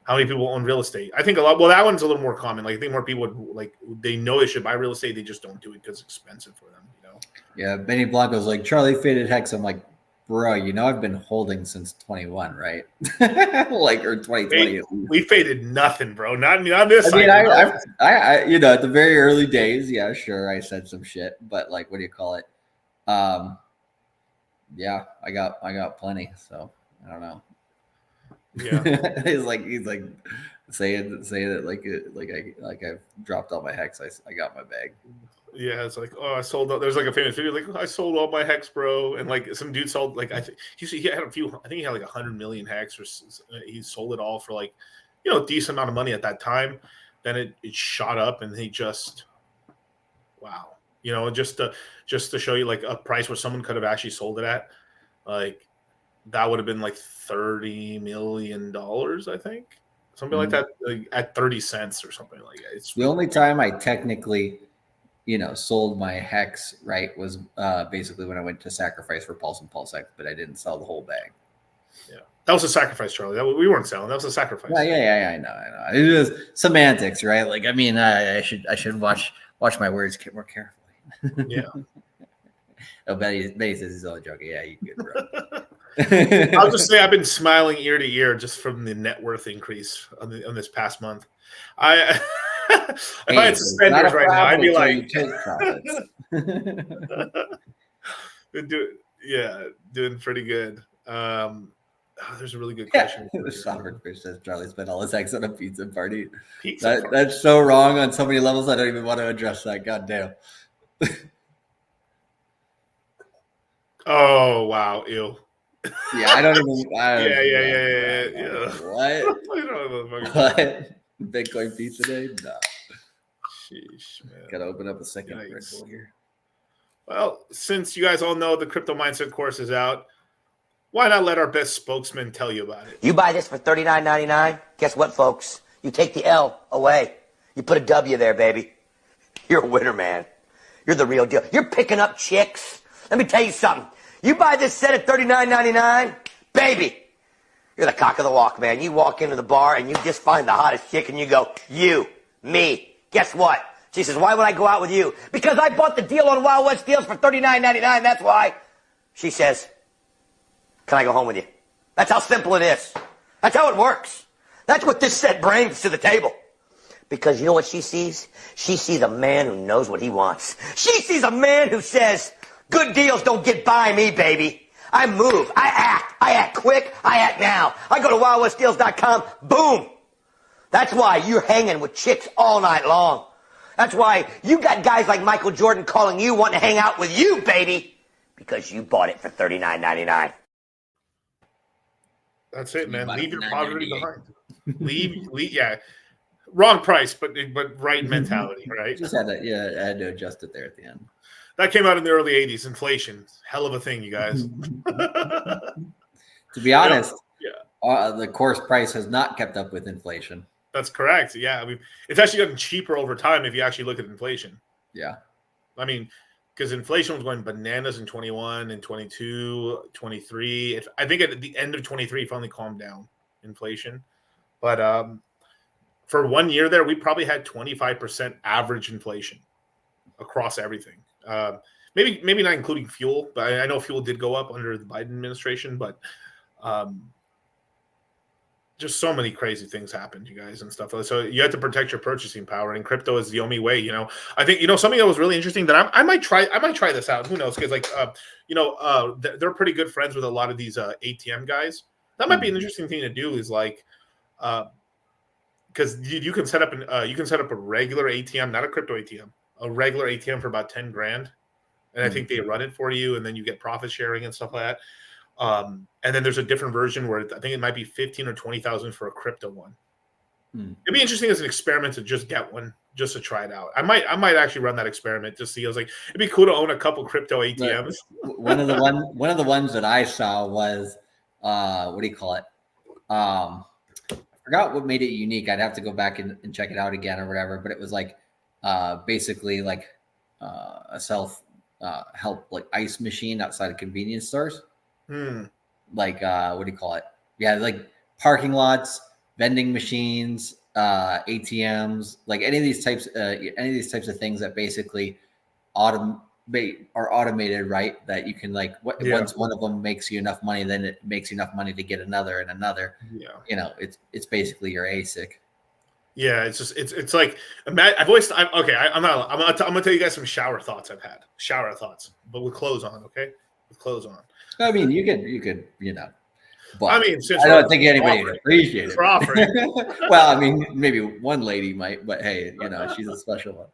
How many people own real estate? I think a lot. Well, that one's a little more common. I think more people would they know they should buy real estate, they just don't do it because it's expensive for them. Yeah, Benny Blanco's Charlie faded hex. I'm bro, I've been holding since 21, right? Or 2020. We faded nothing, bro. Not this. I at the very early days, yeah, sure, I said some shit, but what do you call it? Yeah, I got plenty, so I don't know. Yeah, he's saying it like I've dropped all my hex. I got my bag. Yeah, it's I sold out. There's a famous video I sold all my hex, bro, and some dude sold I think he had a few. I think he had 100 million hex, or he sold it all for a decent amount of money at that time. Then it shot up, and he just wow, just to show you a price where someone could have actually sold it at, that would have been $30 million, I think, something like that, like at 30 cents or something like that. It's the only time I technically, sold my hex, right, was basically when I went to sacrifice for Pulse and PulseX, but I didn't sell the whole bag. Yeah, that was a sacrifice, Charlie. We weren't selling. That was a sacrifice. Yeah. I know. It was semantics, right? Like, I mean, I should watch my words more carefully. Yeah. Oh, Betty says he's all joking. Yeah, you good, bro. I'll just say I've been smiling ear to ear just from the net worth increase on this past month. If I had suspenders right now, I'd be like, doing pretty good. There's a really good question. The Sovereign Fish says Charlie spent all his eggs on a pizza party. That's so wrong on so many levels. I don't even want to address that. God damn. Oh wow, ew. Yeah, I don't even. Yeah. What? Bitcoin pizza day? No. Sheesh, man. Gotta open up a second Red Bull here. Well, since you guys all know the Crypto Mindset course is out, why not let our best spokesman tell you about it? You buy this for $39.99. Guess what, folks? You take the L away. You put a W there, baby. You're a winner, man. You're the real deal. You're picking up chicks. Let me tell you something. You buy this set at $39.99, baby. You're the cock of the walk, man. You walk into the bar and you just find the hottest chick and you go, you, me. Guess what? She says, why would I go out with you? Because I bought the deal on Wild West Deals for $39.99. That's why. She says, can I go home with you? That's how simple it is. That's how it works. That's what this set brings to the table. Because you know what she sees? She sees a man who knows what he wants. She sees a man who says, good deals don't get by me, baby. I move. I act quick. I act now. I go to wildwestdeals.com. Boom. That's why you're hanging with chicks all night long. That's why you got guys like Michael Jordan calling you, wanting to hang out with you, baby. Because you bought it for $39.99. That's it, man. Leave your poverty behind. Leave, yeah. Wrong price, but right mentality, right? Just had to adjust it there at the end. That came out in the early 80s. Inflation. Hell of a thing, you guys. To be honest, the course price has not kept up with inflation. That's correct. Yeah. I mean, it's actually gotten cheaper over time if you actually look at inflation. Yeah. I mean, because inflation was going bananas in 21 and 22, 23. I think at the end of 23, finally calmed down inflation. But for 1 year there, we probably had 25% average inflation across everything. Maybe not including fuel, but I know fuel did go up under the Biden administration, but just so many crazy things happened, you guys, and stuff. So you have to protect your purchasing power, and crypto is the only way. I think something that was really interesting that I might try this out. Who knows? Because they're pretty good friends with a lot of these ATM guys. That might be an interesting thing to do. Is like, because you can set up a regular ATM, not a crypto ATM, a regular ATM for about $10,000, and I think they run it for you, and then you get profit sharing and stuff like that. And then there's a different version where I think it might be 15 or 20,000 for a crypto one. It'd be interesting as an experiment to just get one, just to try it out. I might actually run that experiment to see. I was like, it'd be cool to own a couple crypto ATMs. One of the ones that I saw was what do you call it? I forgot what made it unique. I'd have to go back and check it out again or whatever. But it was like basically like a self help like ice machine outside of convenience stores. Like what do you call it? Yeah, like parking lots, vending machines, ATMs, like any of these types of things that basically are automated, right? That you can once one of them makes you enough money, then it makes you enough money to get another and another. Yeah, it's basically your ASIC. Yeah, it's like I'm gonna tell you guys some shower thoughts I've had. Shower thoughts, but with clothes on, okay? With clothes on. I mean, you could, but I mean, I don't think anybody would appreciate it. For offering. Well, I mean, maybe one lady might, but hey, she's a special one.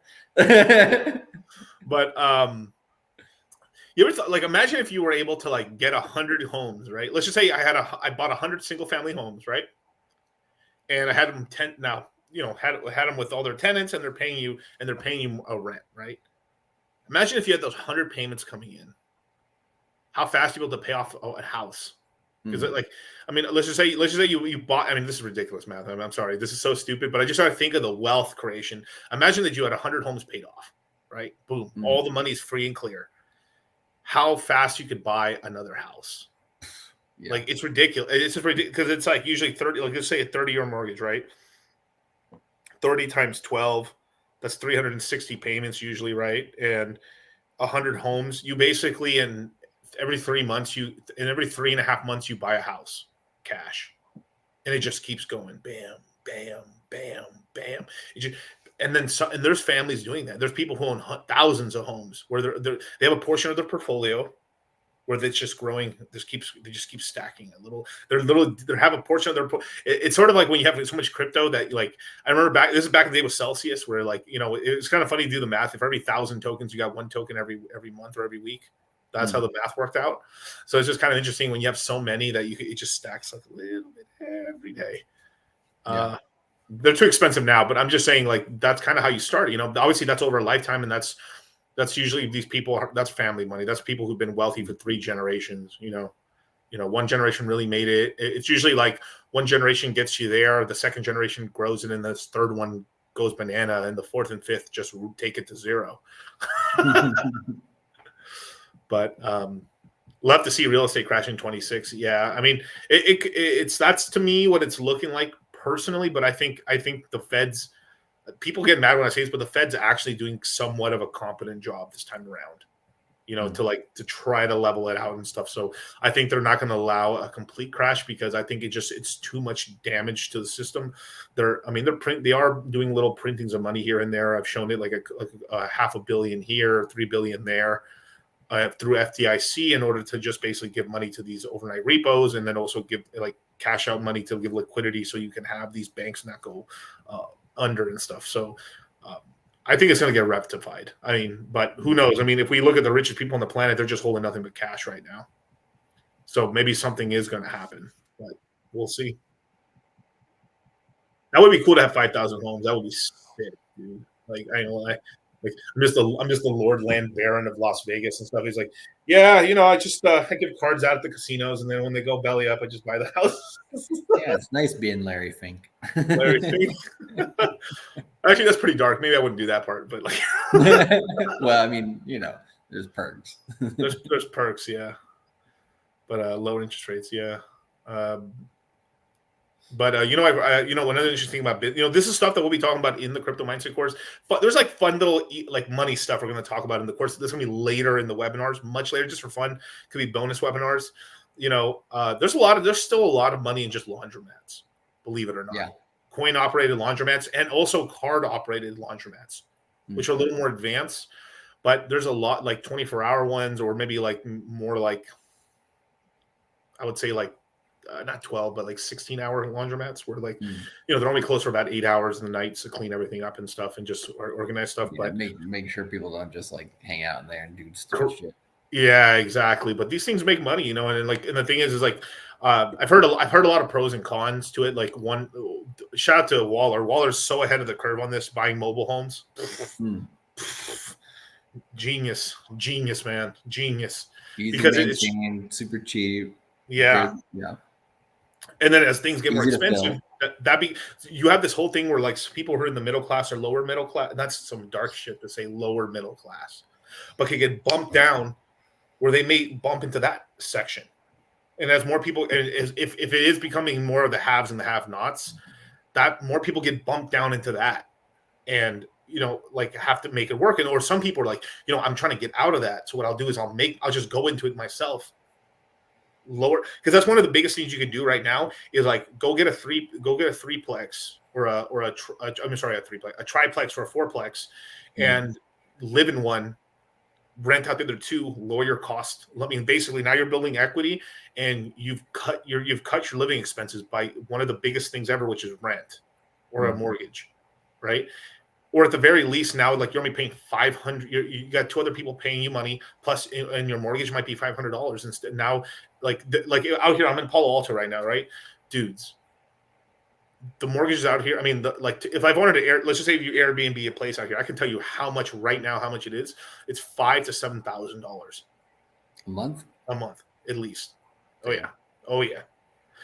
But you ever imagine if you were able to get 100 homes, right? Let's just say I bought 100 single family homes, right? And I had them had them with all their tenants, and they're paying you a rent, right? Imagine if you had those 100 payments coming in. How fast you'll be able to pay off a house Because like, I mean, let's just say you bought. I mean, this is ridiculous math. I'm sorry, this is so stupid. But I just try to think of the wealth creation. Imagine that you had 100 homes paid off, right? Boom, all the money's free and clear. How fast you could buy another house? Yeah. Like it's ridiculous. It's just ridiculous because it's like usually 30. Like let's say a 30-year mortgage, right? 30 times 12, that's 360 payments usually, right? And 100 homes, you basically in every 3 months, in every 3.5 months, you buy a house cash, and it just keeps going, bam, bam, bam, bam. And then and there's families doing that. There's people who own thousands of homes where they have a portion of their portfolio where it's just growing. They just keep stacking a little. They have a portion of their. It's sort of like when you have so much crypto that like I remember this is back in the day with Celsius, where like it's kind of funny to do the math. If every 1,000 tokens, you got one token every month or every week. That's how the math worked out. So it's just kind of interesting when you have so many that it just stacks like a little bit every day. Yeah. They're too expensive now, but I'm just saying like that's kind of how you start. Obviously that's over a lifetime, and that's usually these people. That's family money. That's people who've been wealthy for 3 generations. One generation really made it. It's usually like one generation gets you there, the second generation grows it, and the third one goes banana, and the fourth and fifth just take it to zero. But we'll have to see real estate crash in 26. Yeah, I mean, that's to me what it's looking like personally. But I think the Feds, people get mad when I say this, but the Fed's actually doing somewhat of a competent job this time around. To try to level it out and stuff. So I think they're not going to allow a complete crash because I think it's too much damage to the system. They are doing little printings of money here and there. I've shown it like a $500 million here, $3 billion there. Through FDIC in order to just basically give money to these overnight repos and then also give like cash out money to give liquidity so you can have these banks not go under and stuff. So I think it's going to get rectified. I mean, but who knows? I mean, if we look at the richest people on the planet, they're just holding nothing but cash right now. So maybe something is going to happen, but we'll see. That would be cool to have 5,000 homes. That would be sick, dude. Like, I know, like I'm just the Lord Land Baron of Las Vegas and stuff. He's like, yeah, I just I give cards out at the casinos, and then when they go belly up, I just buy the house. Yeah, it's nice being Larry Fink. Larry Fink. Actually, that's pretty dark. Maybe I wouldn't do that part, but like. Well, I mean, there's perks. there's perks, yeah. But low interest rates, yeah. But one other interesting thing about this is stuff that we'll be talking about in the crypto mindset course. But there's like fun little like money stuff we're going to talk about in the course. This is going to be later in the webinars, much later, just for fun. Could be bonus webinars. There's still a lot of money in just laundromats, believe it or not. Yeah. Coin operated laundromats and also card operated laundromats, which are a little more advanced. But there's a lot like 24-hour ones, or maybe like more like I would say like. Not 12, but like 16-hour laundromats where like, they're only closed for about 8 hours in the night to clean everything up and stuff and just organize stuff. Yeah, but make sure people don't just like hang out in there and do stupid shit. Yeah, exactly. But these things make money, and the thing is like, I've heard a lot of pros and cons to it. Like shout out to Waller. Waller's so ahead of the curve on this, buying mobile homes. Genius, man, genius. Easy because it's super cheap. Yeah. Yeah. And then as things get more expensive, you have this whole thing where like people who are in the middle class or lower middle class, and that's some dark shit to say lower middle class, but can get bumped down where they may bump into that section. And as more people, and if it is becoming more of the haves and the have-nots, that more people get bumped down into that and, like have to make it work. And, or some people are like, I'm trying to get out of that. So what I'll do is I'll just go into it myself. Lower, because that's one of the biggest things you can do right now is like go get a threeplex or a triplex or a fourplex and live in one, rent out the other two, lower your cost. I mean, basically now you're building equity and you've cut your living expenses by one of the biggest things ever, which is rent or a mortgage, right? Or at the very least now, like you're only paying $500. You got 2 other people paying you money, plus and your mortgage might be $500 instead. Now, like out here, I'm in Palo Alto right now, right, dudes? The mortgages out here. I mean, if I wanted to let's just say if you Airbnb a place out here, I can tell you how much it is. It's $5,000 to $7,000 a month. A month, at least. Oh yeah. Oh yeah.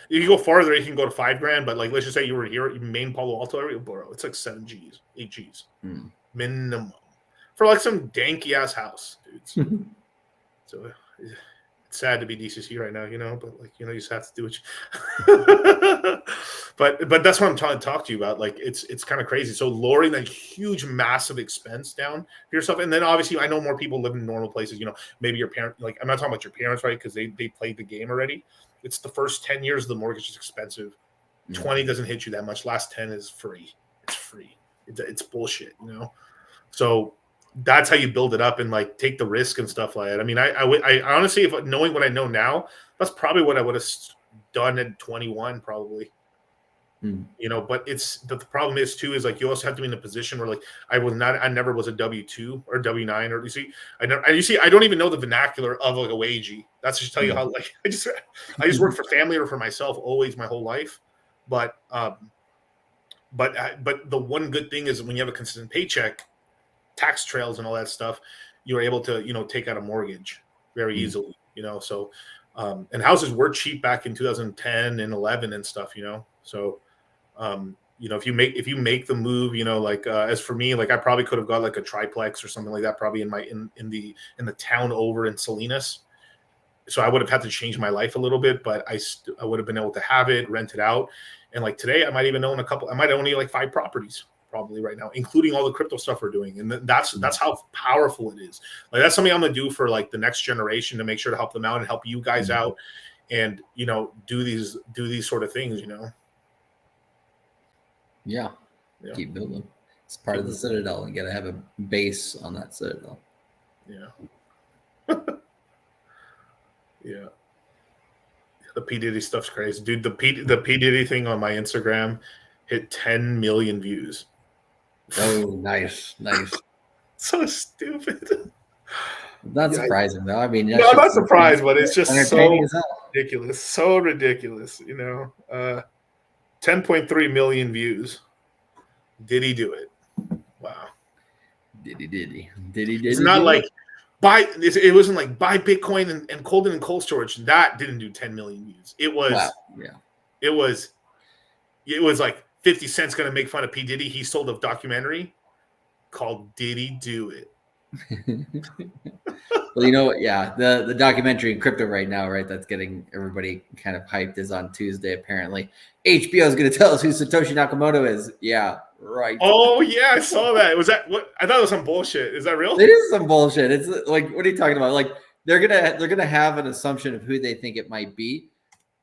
If you go farther, you can go to $5,000. But like, let's just say you were here, you main Palo Alto area, bro. It's like 7 G's, 8 G's minimum for like some danky ass house, dudes. So it's sad to be DCC right now, but like, you just have to do it. but that's what I'm trying to talk to you about. Like, it's kind of crazy. So lowering that huge, massive expense down for yourself. And then obviously I know more people live in normal places, maybe your parents, like I'm not talking about your parents, right? Because they played the game already. It's the first 10 years of the mortgage is expensive. 20 doesn't hit you that much. Last 10 is free. It's free. It's bullshit, So that's how you build it up and like take the risk and stuff like that. I mean, I honestly, if knowing what I know now, that's probably what I would have done at 21, probably. But the problem is too, is like, you also have to be in a position where like, I never was a W-2 or W-9, or I don't even know the vernacular of like a wagey. That's just tell you how, like, I just worked for family or for myself always my whole life. But the one good thing is when you have a consistent paycheck, tax trails and all that stuff, you're able to, take out a mortgage very easily, so, and houses were cheap back in 2010 and 11 and stuff, so, if you make the move, like, as for me, like I probably could have got like a triplex or something like that, probably in the town over in Salinas. So I would have had to change my life a little bit, but I would have been able to have it, rent it out. And like today, I might even own I might own like 5 properties probably right now, including all the crypto stuff we're doing. And that's how powerful it is. Like, that's something I'm going to do for like the next generation to make sure to help them out and help you guys out and, do these sort of things, Yeah. Keep building. It's part of the Citadel. You got to have a base on that Citadel. Yeah. Yeah. The P. Diddy stuff's crazy. Dude, the P. Diddy thing on my Instagram hit 10 million views. Oh, nice. So stupid. Not surprising, though. I mean, no, I'm not surprised, but it's just so ridiculous. So ridiculous, 10.3 million views. Did he do it? Wow. Diddy. It's not like it wasn't like buy Bitcoin and hold it in cold storage. That didn't do 10 million views. It was, it was like 50 Cent's going to make fun of P. Diddy. He sold a documentary called Did He Do It? Well, the documentary in crypto right now, right, that's getting everybody kind of hyped, is on Tuesday, apparently. HBO is going to tell us who Satoshi Nakamoto is. Yeah, right. Oh, yeah, I saw that. Was that what? I thought it was some bullshit. Is that real? It is some bullshit. It's like, what are you talking about? Like, they're gonna have an assumption of who they think it might be,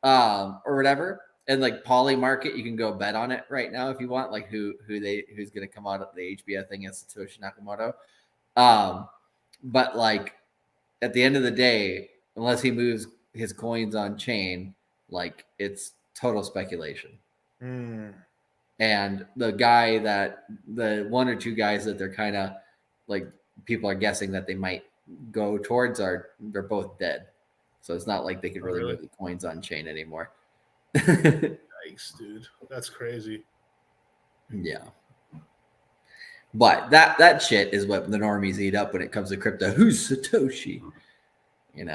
or whatever. And like Poly Market, you can go bet on it right now if you want, like who's gonna come out of the HBO thing as Satoshi Nakamoto. But like at the end of the day, unless he moves his coins on chain, like it's total speculation. And the one or two guys that they're kind of like people are guessing that they might go towards they're both dead. So it's not like they could really move the coins on chain anymore. Yikes, dude. That's crazy. Yeah. But that shit is what the normies eat up when it comes to crypto. Who's Satoshi? He's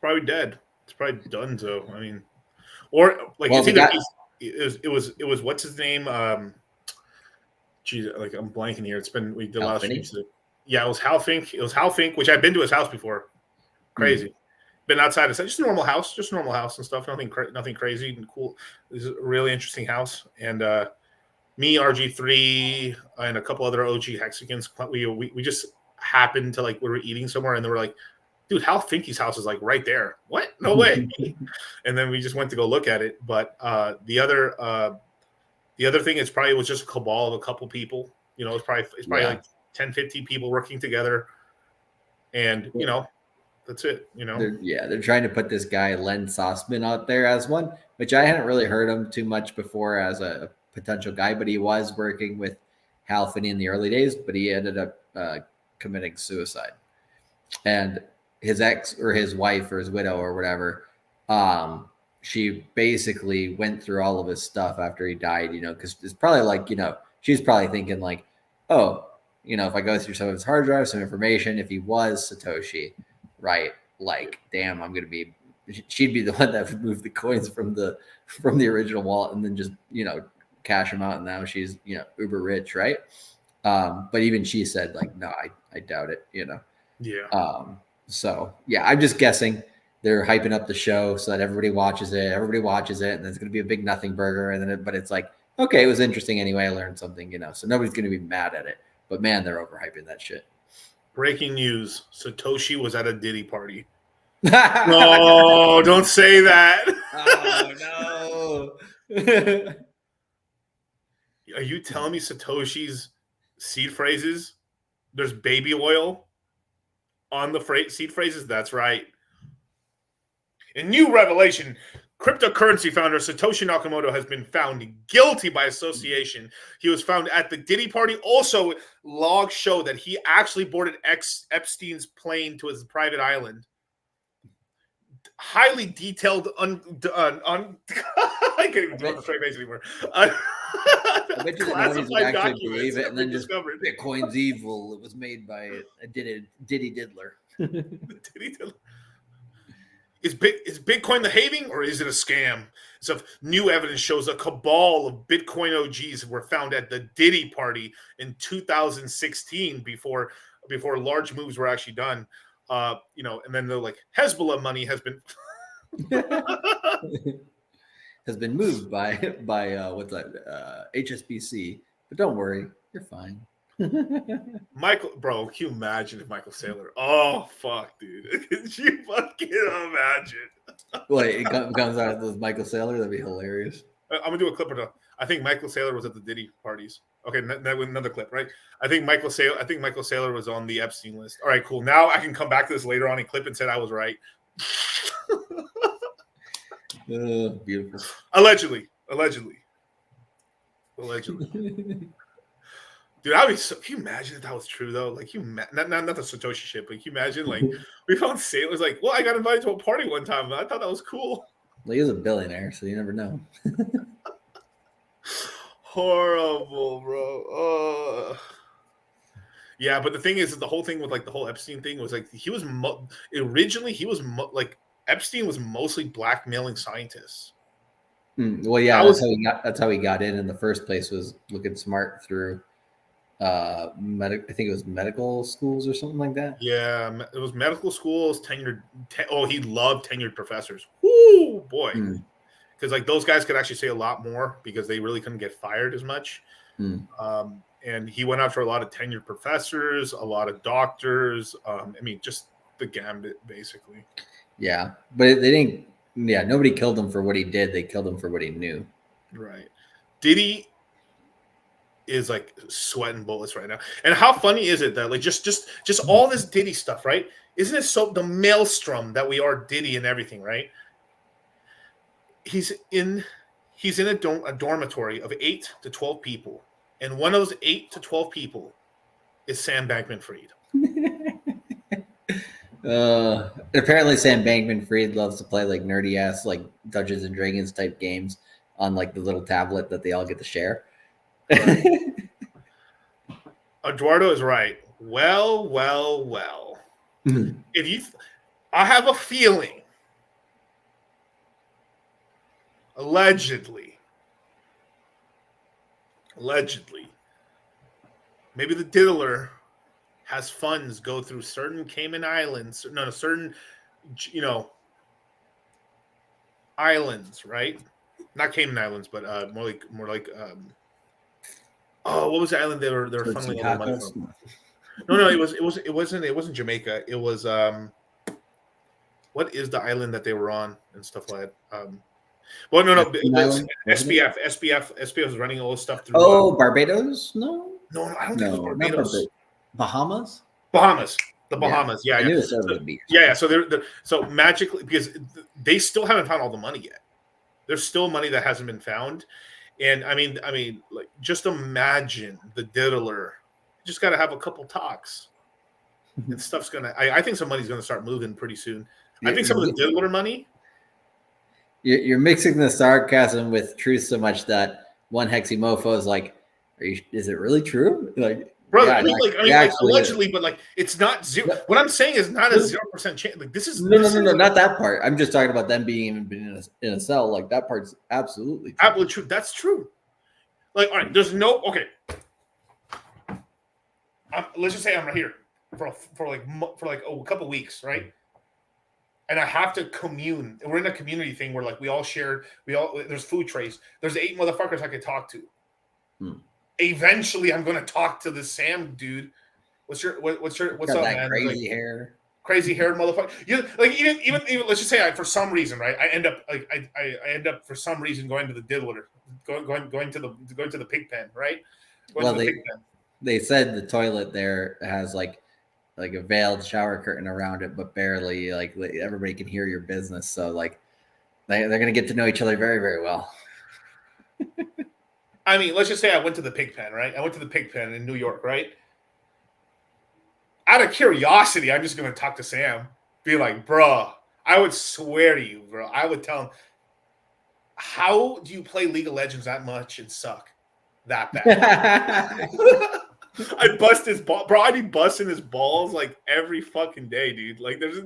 probably dead. It's probably done. So I mean, or like it was what's his name? Geez, like I'm blanking here. It's been we did a lot of streams. Yeah, it was Hal Fink. It was Hal Fink, which I've been to his house before. Crazy. Been outside of just a normal house and stuff. Nothing crazy and cool. This is a really interesting house. And me, RG3, and a couple other OG Hexicans, we just happened to we were eating somewhere and they were like, dude, Hal Finke's house is like right there. What? No way. And then we just went to go look at it. But the other thing is probably was just a cabal of a couple people. It's probably like 10, 15 people working together. And, that's it, They're trying to put this guy, Len Sossman, out there as one, which I hadn't really heard him too much before as a potential guy, but he was working with Hal Finney in the early days, but he ended up committing suicide. And his ex or his wife or his widow or whatever, she basically went through all of his stuff after he died, because it's probably like, she's probably thinking like, oh, if I go through some of his hard drives, some information, if he was Satoshi, right? Like, damn, I'm going to be she'd be the one that would move the coins from the original wallet and then just cash them out. And now she's uber rich, right? But even she said like, no, I doubt it. Yeah. So yeah, I'm just guessing they're hyping up the show so that everybody watches it. Everybody watches it, and then it's going to be a big nothing burger. And then, but it's like, okay, it was interesting anyway. I learned something, so nobody's going to be mad at it. But man, they're overhyping that shit. Breaking news: Satoshi was at a Diddy party. No, don't say that. Oh no! Are you telling me Satoshi's seed phrases? There's baby oil on the seed phrases. That's right. In new revelation, cryptocurrency founder Satoshi Nakamoto has been found guilty by association. He was found at the Diddy party. Also, logs show that he actually boarded Epstein's plane to his private island. Highly detailed, I can't even do it straight face anymore. I bet you Classified actually documents believe it and then just discovered. Bitcoin's evil. It was made by a Diddy Diddler. Diddy Diddler. Is Bitcoin the having or is it a scam? So new evidence shows a cabal of Bitcoin OGs were found at the Diddy party in 2016 before large moves were actually done. And then they're like, Hezbollah money has been moved by what's that? HSBC. But don't worry, you're fine. Michael, bro, can you imagine if Michael Saylor? Oh fuck, dude! Could you fucking imagine? Wait, it comes out with Michael Saylor. That'd be hilarious. I'm gonna do a clip of it. I think Michael Saylor was at the Diddy parties. Okay, another clip, right? I think Michael Saylor was on the Epstein list. All right, cool. Now I can come back to this later on and clip and said I was right. Beautiful. Allegedly. Dude, can you imagine if that was true though? Like, not the Satoshi shit, but can you imagine like we found sailors like, well, I got invited to a party one time. I thought that was cool. Well, he was a billionaire, so you never know. Horrible, bro. Yeah, but the thing is, the whole thing with like the whole Epstein thing was like he was Epstein was mostly blackmailing scientists. Well, yeah, that's how he got in the first place, was looking smart through I think it was medical schools or something like that. Yeah, it was medical schools, tenured. He loved tenured professors. Woo, boy, because like those guys could actually say a lot more because they really couldn't get fired as much. And he went after a lot of tenured professors, a lot of doctors. Just the gambit, basically. Yeah, but they didn't. Yeah, nobody killed him for what he did. They killed him for what he knew. Right. Diddy is like sweating bullets right now. And how funny is it that like just all this Diddy stuff, right? Isn't it so the maelstrom that we are Diddy and everything, right? He's in a dormitory of 8 to 12 people, and one of those 8 to 12 people is Sam Bankman-Fried. Apparently Sam Bankman-Fried loves to play like nerdy ass like Dungeons and Dragons type games on like the little tablet that they all get to share. Eduardo is right. Well. I have a feeling, allegedly, maybe the diddler has funds go through certain Cayman Islands, certain, islands, right? Not Cayman Islands, but more like what was the island they were funneling all the money from? No, it wasn't Jamaica. It was what is the island that they were on and stuff like that? SPF was running all this stuff through. Oh, Barbados? No, I don't think it was Barbados. Bahamas. The Bahamas. Yeah. I knew it would be. Yeah. So magically, because they still haven't found all the money yet. There's still money that hasn't been found. And I mean, like, just imagine the diddler. Just got to have a couple talks, and stuff's gonna. I think some money's gonna start moving pretty soon. I think some of the diddler money. You're mixing the sarcasm with truth so much that one Hexy Mofo is like, is it really true? Like, Brother, Yeah, like allegedly, but like it's not zero. What I'm saying is not a 0% chance. Like this is no, not that part. I'm just talking about them being in a cell. Like that part's absolutely true. Absolutely true. That's true. Like, all right, there's no okay. Let's just say I'm right here for like a couple weeks, right? And I have to commune. We're in a community thing where like we all share. There's food trays. There's 8 motherfuckers I could talk to. Eventually, I'm going to talk to this Sam dude. What's up, man? Crazy hair. Crazy haired motherfucker. You like even let's just say for some reason, right? I end up like I end up for some reason going to the diddler, going to the pig pen, right? They said the toilet there has like a veiled shower curtain around it, but barely. Like everybody can hear your business, so like they're gonna get to know each other very, very well. I mean, let's just say I went to the pig pen, right? I went to the pig pen in New York, right? Out of curiosity, I'm just going to talk to Sam. Be like, bro, I would swear to you, bro. I would tell him, how do you play League of Legends that much and suck that bad? I'd bust his ball. Bro, I'd be busting his balls like every fucking day, dude. Like, there's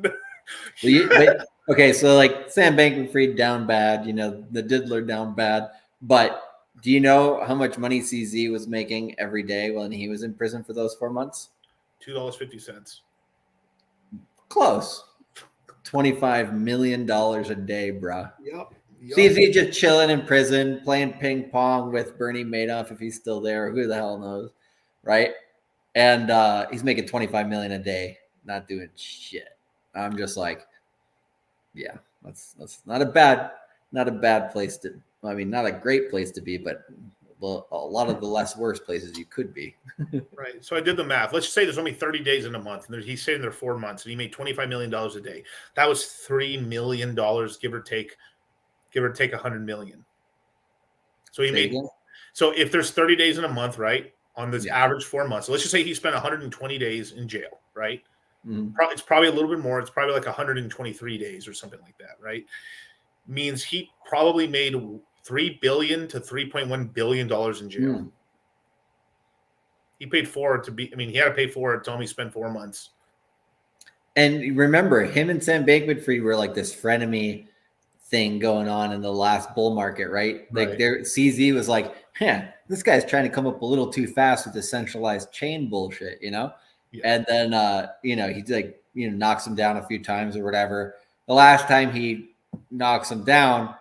okay, so like Sam Bankman-Fried down bad, the diddler down bad. But do you know how much money CZ was making every day when he was in prison for those 4 months? $2.50. Close. $25 million a day, bruh. Yep. CZ just chilling in prison, playing ping pong with Bernie Madoff if he's still there. Who the hell knows, right? And he's making $25 million a day, not doing shit. I'm just like, yeah, that's not a bad place to. I mean, not a great place to be, but a lot of the less worse places you could be. Right. So I did the math. Let's just say there's only 30 days in a month, and he's sitting there 4 months, and he made $25 million a day. That was $3 million, give or take $100 million. So he made. So if there's 30 days in a month, right, on this average 4 months, so let's just say he spent 120 days in jail, right? Mm-hmm. It's probably a little bit more. It's probably like 123 days or something like that, right? Means he probably made $3 billion to $3.1 billion in jail. He paid for it he had to pay for it to only spend 4 months. And remember, him and Sam Bankman-Fried were like this frenemy thing going on in the last bull market, right? Like CZ was like, this guy's trying to come up a little too fast with the centralized chain bullshit, Yeah. And then, he knocks him down a few times or whatever. The last time he knocks him down,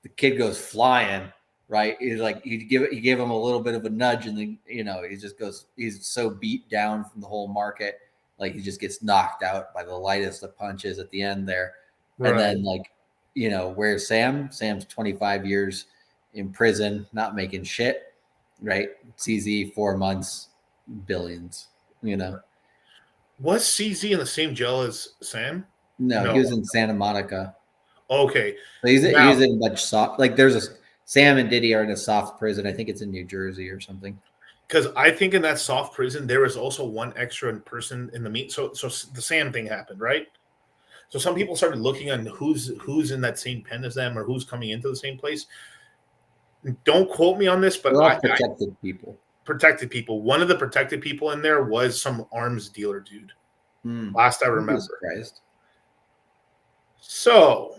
the kid goes flying, right? He's like, he gave him a little bit of a nudge, and then, he just goes, he's so beat down from the whole market. Like he just gets knocked out by the lightest of punches at the end there. Right. And then like, where's Sam? Sam's 25 years in prison, not making shit, right? CZ 4 months, billions, Was CZ in the same jail as Sam? No, he was in Santa Monica. Okay. So he's in much soft. Like Sam and Diddy are in a soft prison. I think it's in New Jersey or something. Because I think in that soft prison there was also one extra person in the meet. So the Sam thing happened, right? So some people started looking on who's in that same pen as them or who's coming into the same place. Don't quote me on this, but protected people. Protected people. One of the protected people in there was some arms dealer dude. Last I remember. Christ. So.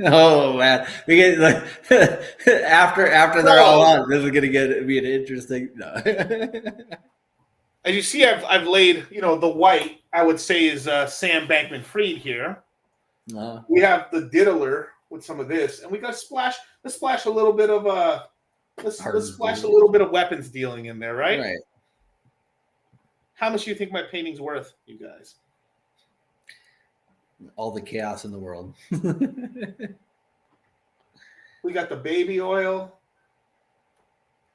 Oh man, we get like after they're all on. This is gonna be an interesting. No. As you see, I've laid the white. I would say is Sam Bankman-Fried here. We have the diddler with some of this, and we got splash. Let's splash a little bit of let's splash a little bit of weapons dealing in there, right? Right. How much do you think my painting's worth, you guys? All the chaos in the world. We got the baby oil.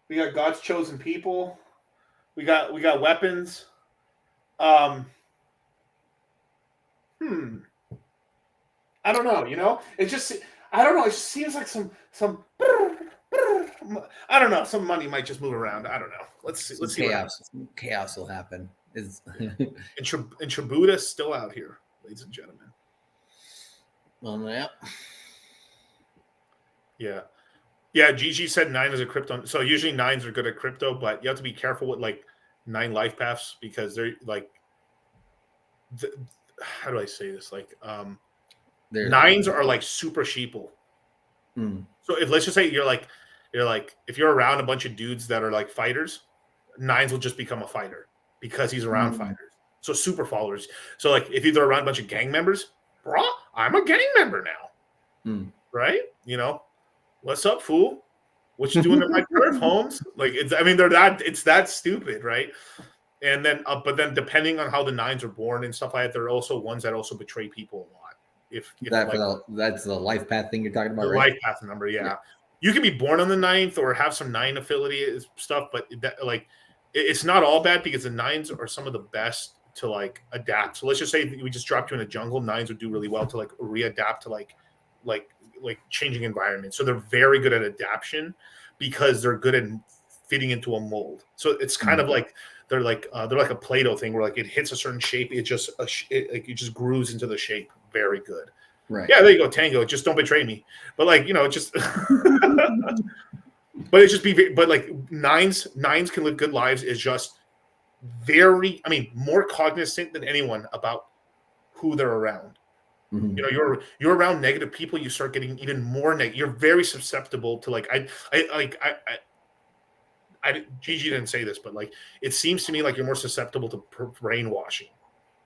We got God's chosen people. We got weapons. I don't know. It just seems like some I don't know. Some money might just move around. I don't know. Let's see. Chaos will happen. And Tributa's still out here, ladies and gentlemen. Yeah. Gigi said 9 is a crypto. So usually 9s are good at crypto, but you have to be careful with like 9 life paths because they're like, how do I say this? Like, nines are like super sheeple. So if let's just say you're like if you're around a bunch of dudes that are like fighters, nines will just become a fighter because he's around fighters. So super followers. So like if you're around a bunch of gang members, bro, I'm a gang member now, right? You know, what's up, fool? What you doing in my turf, Holmes? Like it's that stupid, right? And then, but then depending on how the nines are born and stuff like that, there are also ones that also betray people a lot. If that's the life path thing you're talking about, the right? life path number, yeah. You can be born on the 9th or have some 9 affiliate stuff, but it's not all bad because the 9s are some of the best to like adapt. So let's just say we just dropped you in a jungle, 9s would do really well to like readapt to like changing environments. So they're very good at adaptation because they're good at fitting into a mold. So it's kind of like they're like a Play-Doh thing where like it hits a certain shape, it just grooves into the shape. Very good. Right. Yeah, there you go, Tango. Just don't betray me. But like, you know, just but it just be but like nines can live good lives is just more cognizant than anyone about who they're around. You know, you're around negative people, you start getting even more negative. You're very susceptible to like Gigi didn't say this, but like it seems to me like you're more susceptible to brainwashing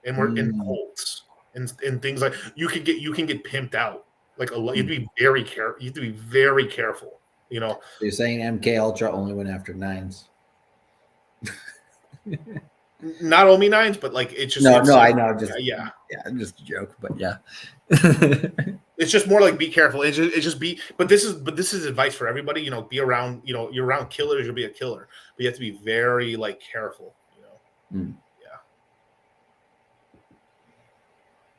and more in cults and things like you can get pimped out. Like you have to be very careful. You have to be very careful. You know, So you're saying MK Ultra only went after 9s? Not only 9s, but like it's just I know. Just yeah, just a joke, but yeah. It's just more like be careful. It's just be. But this is advice for everybody. You know, be around. You know, you're around killers. You'll be a killer, but you have to be very like careful. You know.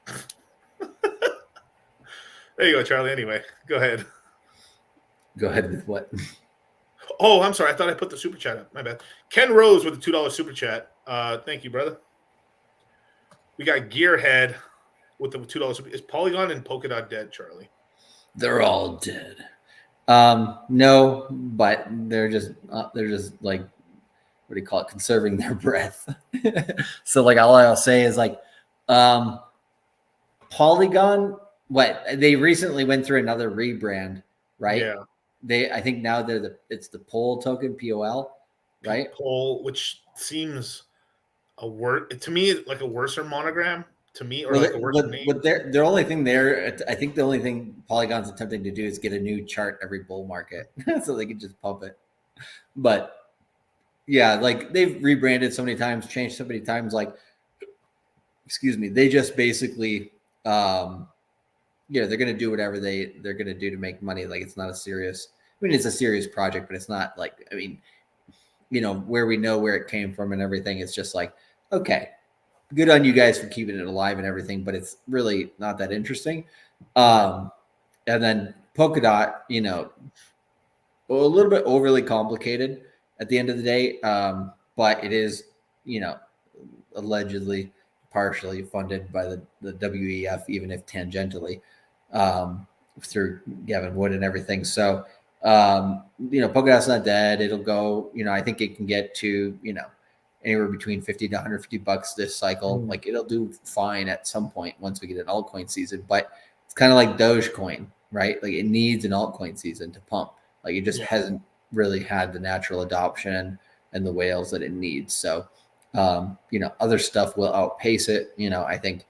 Yeah. There you go, Charlie. Anyway, go ahead. Go ahead with what? Oh, I'm sorry. I thought I put the super chat up. My bad. Ken Rose with the $2 super chat. Thank you, brother. We got Gearhead with the $2 super. Is Polygon and Polkadot dead, Charlie? They're all dead. No, but they're just like, what do you call it? Conserving their breath. So like all I'll say is like, Polygon. What they recently went through another rebrand, right? Yeah. I think now it's the POL token, POL, right? POL, which seems to me like a worser monogram to me, or like a worse name. But their only thing there, I think the only thing Polygon's attempting to do is get a new chart every bull market, so they can just pump it. But yeah, like they've rebranded so many times, changed so many times. Like, excuse me, they just basically. They're going to do whatever they're going to do to make money. Like it's not a serious, it's a serious project, but it's not like, where we know where it came from and everything. It's just like, okay, good on you guys for keeping it alive and everything, but it's really not that interesting. And then Polkadot, a little bit overly complicated at the end of the day. But it is, allegedly partially funded by the WEF, even if tangentially, through Gavin Wood and everything. So, Polkadot's not dead. It'll go, I think it can get to, anywhere between $50 to $150 this cycle. Like it'll do fine at some point once we get an altcoin season, but it's kind of like Dogecoin, right? Like it needs an altcoin season to pump. Like it just hasn't really had the natural adoption and the whales that it needs. So, other stuff will outpace it. I think,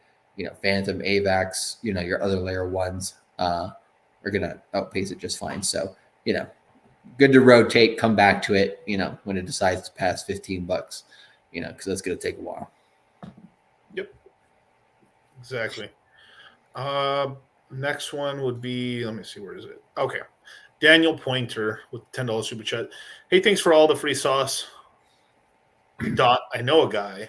Phantom, AVAX, your other layer ones are going to outpace it just fine. So, good to rotate, come back to it, when it decides to pass $15, because that's going to take a while. Yep. Exactly. Next one would be, let me see, where is it? Okay. Daniel Pointer with $10 super chat. Hey, thanks for all the free sauce. I know a guy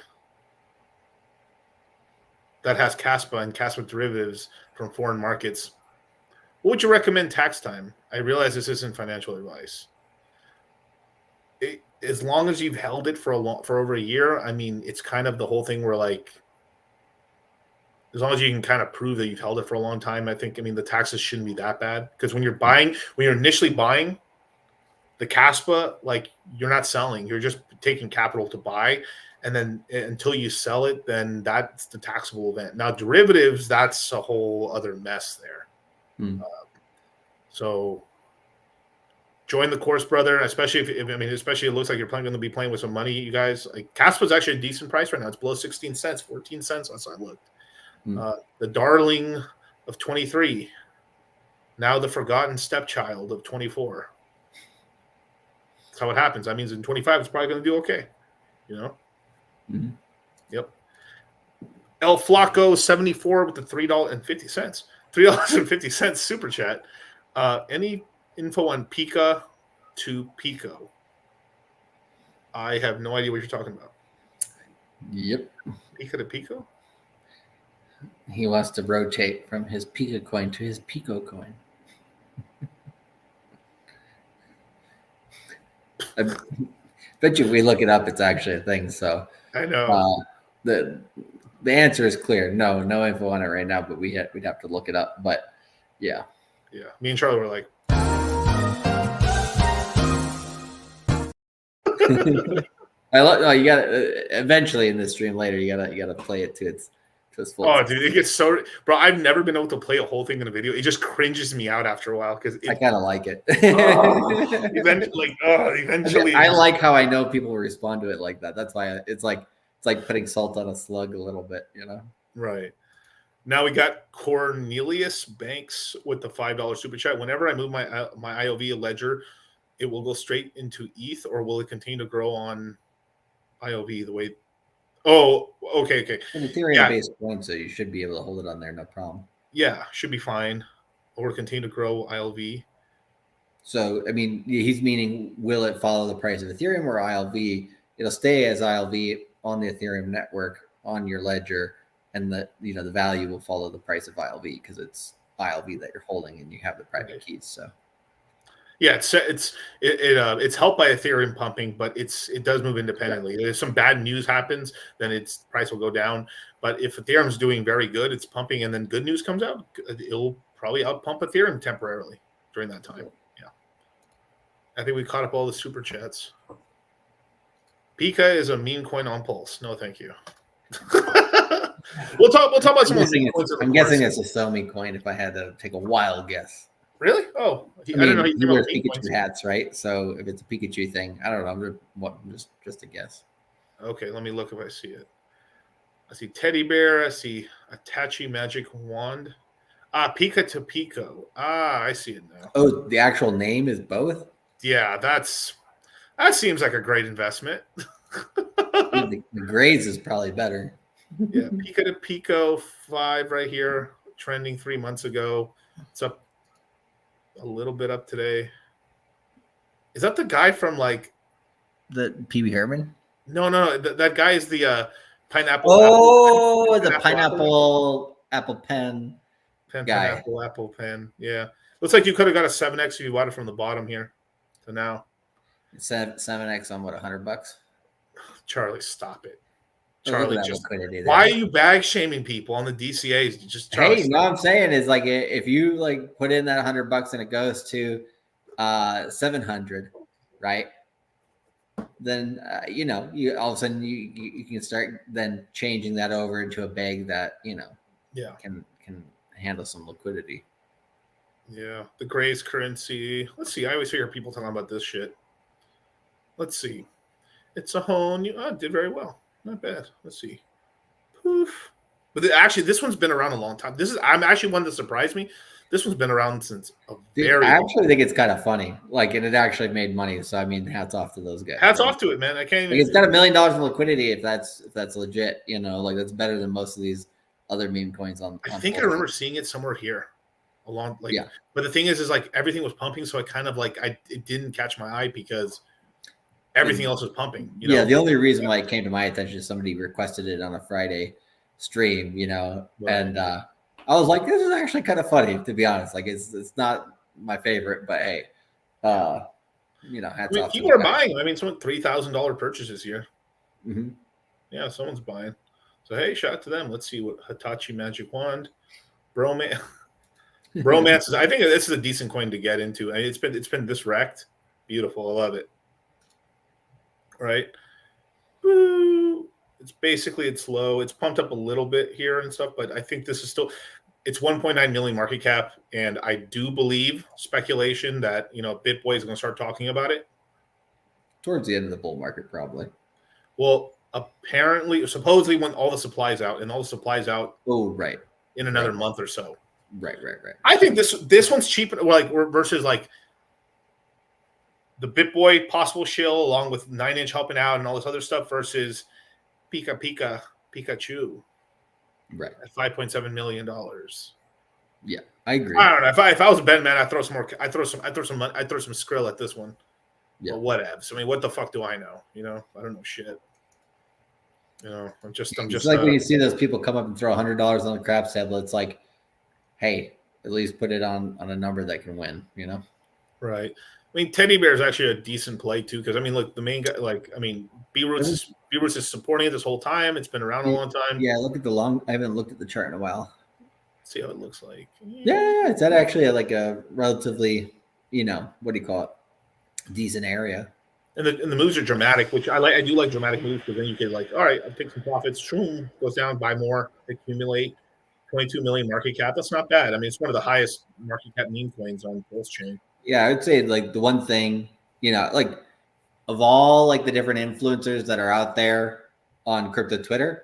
that has Caspa and Caspa derivatives from foreign markets. What would you recommend tax time? I realize this isn't financial advice. As long as you've held it for over a year, it's kind of the whole thing where like, as long as you can kind of prove that you've held it for a long time, I think, the taxes shouldn't be that bad. Because when you're initially buying, The Caspa, like you're not selling, you're just taking capital to buy, and then until you sell it, then that's the taxable event. Now derivatives, that's a whole other mess there. So join the course, brother. Especially especially it looks like you're going to be playing with some money, you guys. Like Caspa's actually a decent price right now. It's below 16 cents, 14 cents. Last I looked. The darling of 23, now the forgotten stepchild of 24. That's how it happens. That means in 25 it's probably going to do okay. You know. Yep. El Flaco 74 with the $3.50. $3.50 super chat. Any info on Pika to Pico? I have no idea what you're talking about. Yep. Pika to Pico? He wants to rotate from his Pika coin to his Pico coin. I bet you if we look it up, it's actually a thing. So I know. The answer is clear. No info on it right now, but we'd have to look it up. But yeah. Yeah. Me and Charlie were like, you gotta eventually in this stream later, you gotta play it to its full. Oh, dude, it gets so, bro. I've never been able to play a whole thing in a video. It just cringes me out after a while because I kind of like it. Eventually, I like how I know people will respond to it like that. That's why it's like putting salt on a slug a little bit, you know. Right. Now we got Cornelius Banks with the $5 super chat. Whenever I move my IOV ledger, it will go straight into ETH, or will it continue to grow on IOV the way? Oh, okay. An Ethereum-based coin, so you should be able to hold it on there, no problem. Yeah, should be fine. Or continue to grow ILV. So, I mean, he's meaning, will it follow the price of Ethereum or ILV? It'll stay as ILV on the Ethereum network on your ledger, and the value will follow the price of ILV because it's ILV that you're holding and you have the private keys. So. Yeah, it's helped by Ethereum pumping, but it does move independently. If some bad news happens, then its price will go down. But if Ethereum's doing very good, it's pumping, and then good news comes out, it'll probably outpump Ethereum temporarily during that time. Yeah, I think we caught up all the super chats. Pika is a meme coin on Pulse. No, thank you. We'll talk about some. I'm guessing it's a Somi coin. If I had to take a wild guess. Really? Oh, I don't know. He wears Pikachu hats, right? So if it's a Pikachu thing, I don't know. Just a guess. Okay, let me look if I see it. I see teddy bear. I see Itachi magic wand. Pika to Pico. I see it now. Oh, the actual name is both? Yeah, that seems like a great investment. The grades is probably better. Yeah, Pika to Pico 5 right here, trending 3 months ago. It's up a little bit up today. Is that the guy from like the PB Herman? No. That guy is the pineapple. Oh, the pineapple apple pen guy. Pineapple apple pen. Yeah, looks like you could have got a 7x if you bought it from the bottom here to now. 7x on what, $100? Charlie, stop it. Charlie, why are you bag shaming people on the DCAs? Just hey, what I'm saying is like if you like put in that $100 and it goes to 700, right? Then you all of a sudden you can start then changing that over into a bag that can handle some liquidity. Yeah, the Gray's currency. Let's see. I always hear people talking about this shit. Let's see. It's a whole new. Oh, it did very well. Not bad. Let's see. Poof. But actually, this one's been around a long time. I'm actually one that surprised me. This one's been around since a very. I actually think it's kind of funny. Like, and it actually made money. So I mean, hats off to those guys. Hats off to it, man. I can't even. Like, it's got $1 million in liquidity. If that's legit, like that's better than most of these other meme coins on. I think I remember seeing it somewhere here. Yeah. But the thing is like everything was pumping, so I kind of like it didn't catch my eye because everything else was pumping. Yeah, the only reason why it came to my attention is somebody requested it on a Friday stream, right. And I was like, this is actually kind of funny, to be honest. Like, it's not my favorite, but hey, hats off. People are buying. I mean, someone $3,000 purchases here. Mm-hmm. Yeah, someone's buying. So hey, shout out to them. Let's see what Hitachi Magic Wand, Bromance. I think this is a decent coin to get into. I mean, it's been this wrecked Beautiful. I love it. Right. Boo. It's low. It's pumped up a little bit here and stuff, but I think this is still, it's 1.9 million market cap. And I do believe speculation that, BitBoy is going to start talking about it. Towards the end of the bull market, probably. Well, supposedly when all the supplies out, and all the supplies out. Oh, right. In another month or so. Right. I think this one's cheap, versus like the BitBoy possible shill along with 9-inch helping out and all this other stuff versus Pikachu. Right. At $5.7 million. Yeah, I agree. I don't know. If I was a betting man, I'd throw some more. I'd throw some skrill at this one. Yeah. But whatevs. I mean, what the fuck do I know? I don't know shit. I'm just like when you see those people come up and throw $100 on the craps table, it's like, hey, at least put it on a number that can win, Right. I mean, Teddy Bear is actually a decent play too, because look, the main guy, B-Roots is supporting it this whole time. It's been around a long time. Yeah, look at I haven't looked at the chart in a while. See how it looks like. Yeah, it's at actually like a relatively, what do you call it? Decent area. And the moves are dramatic, which I like. I do like dramatic moves because then you can all right, I'll take some profits. Shroom goes down, buy more, accumulate. 22 million market cap. That's not bad. I mean, it's one of the highest market cap meme coins on PulseChain. Yeah, I would say the one thing, of all the different influencers that are out there on crypto Twitter,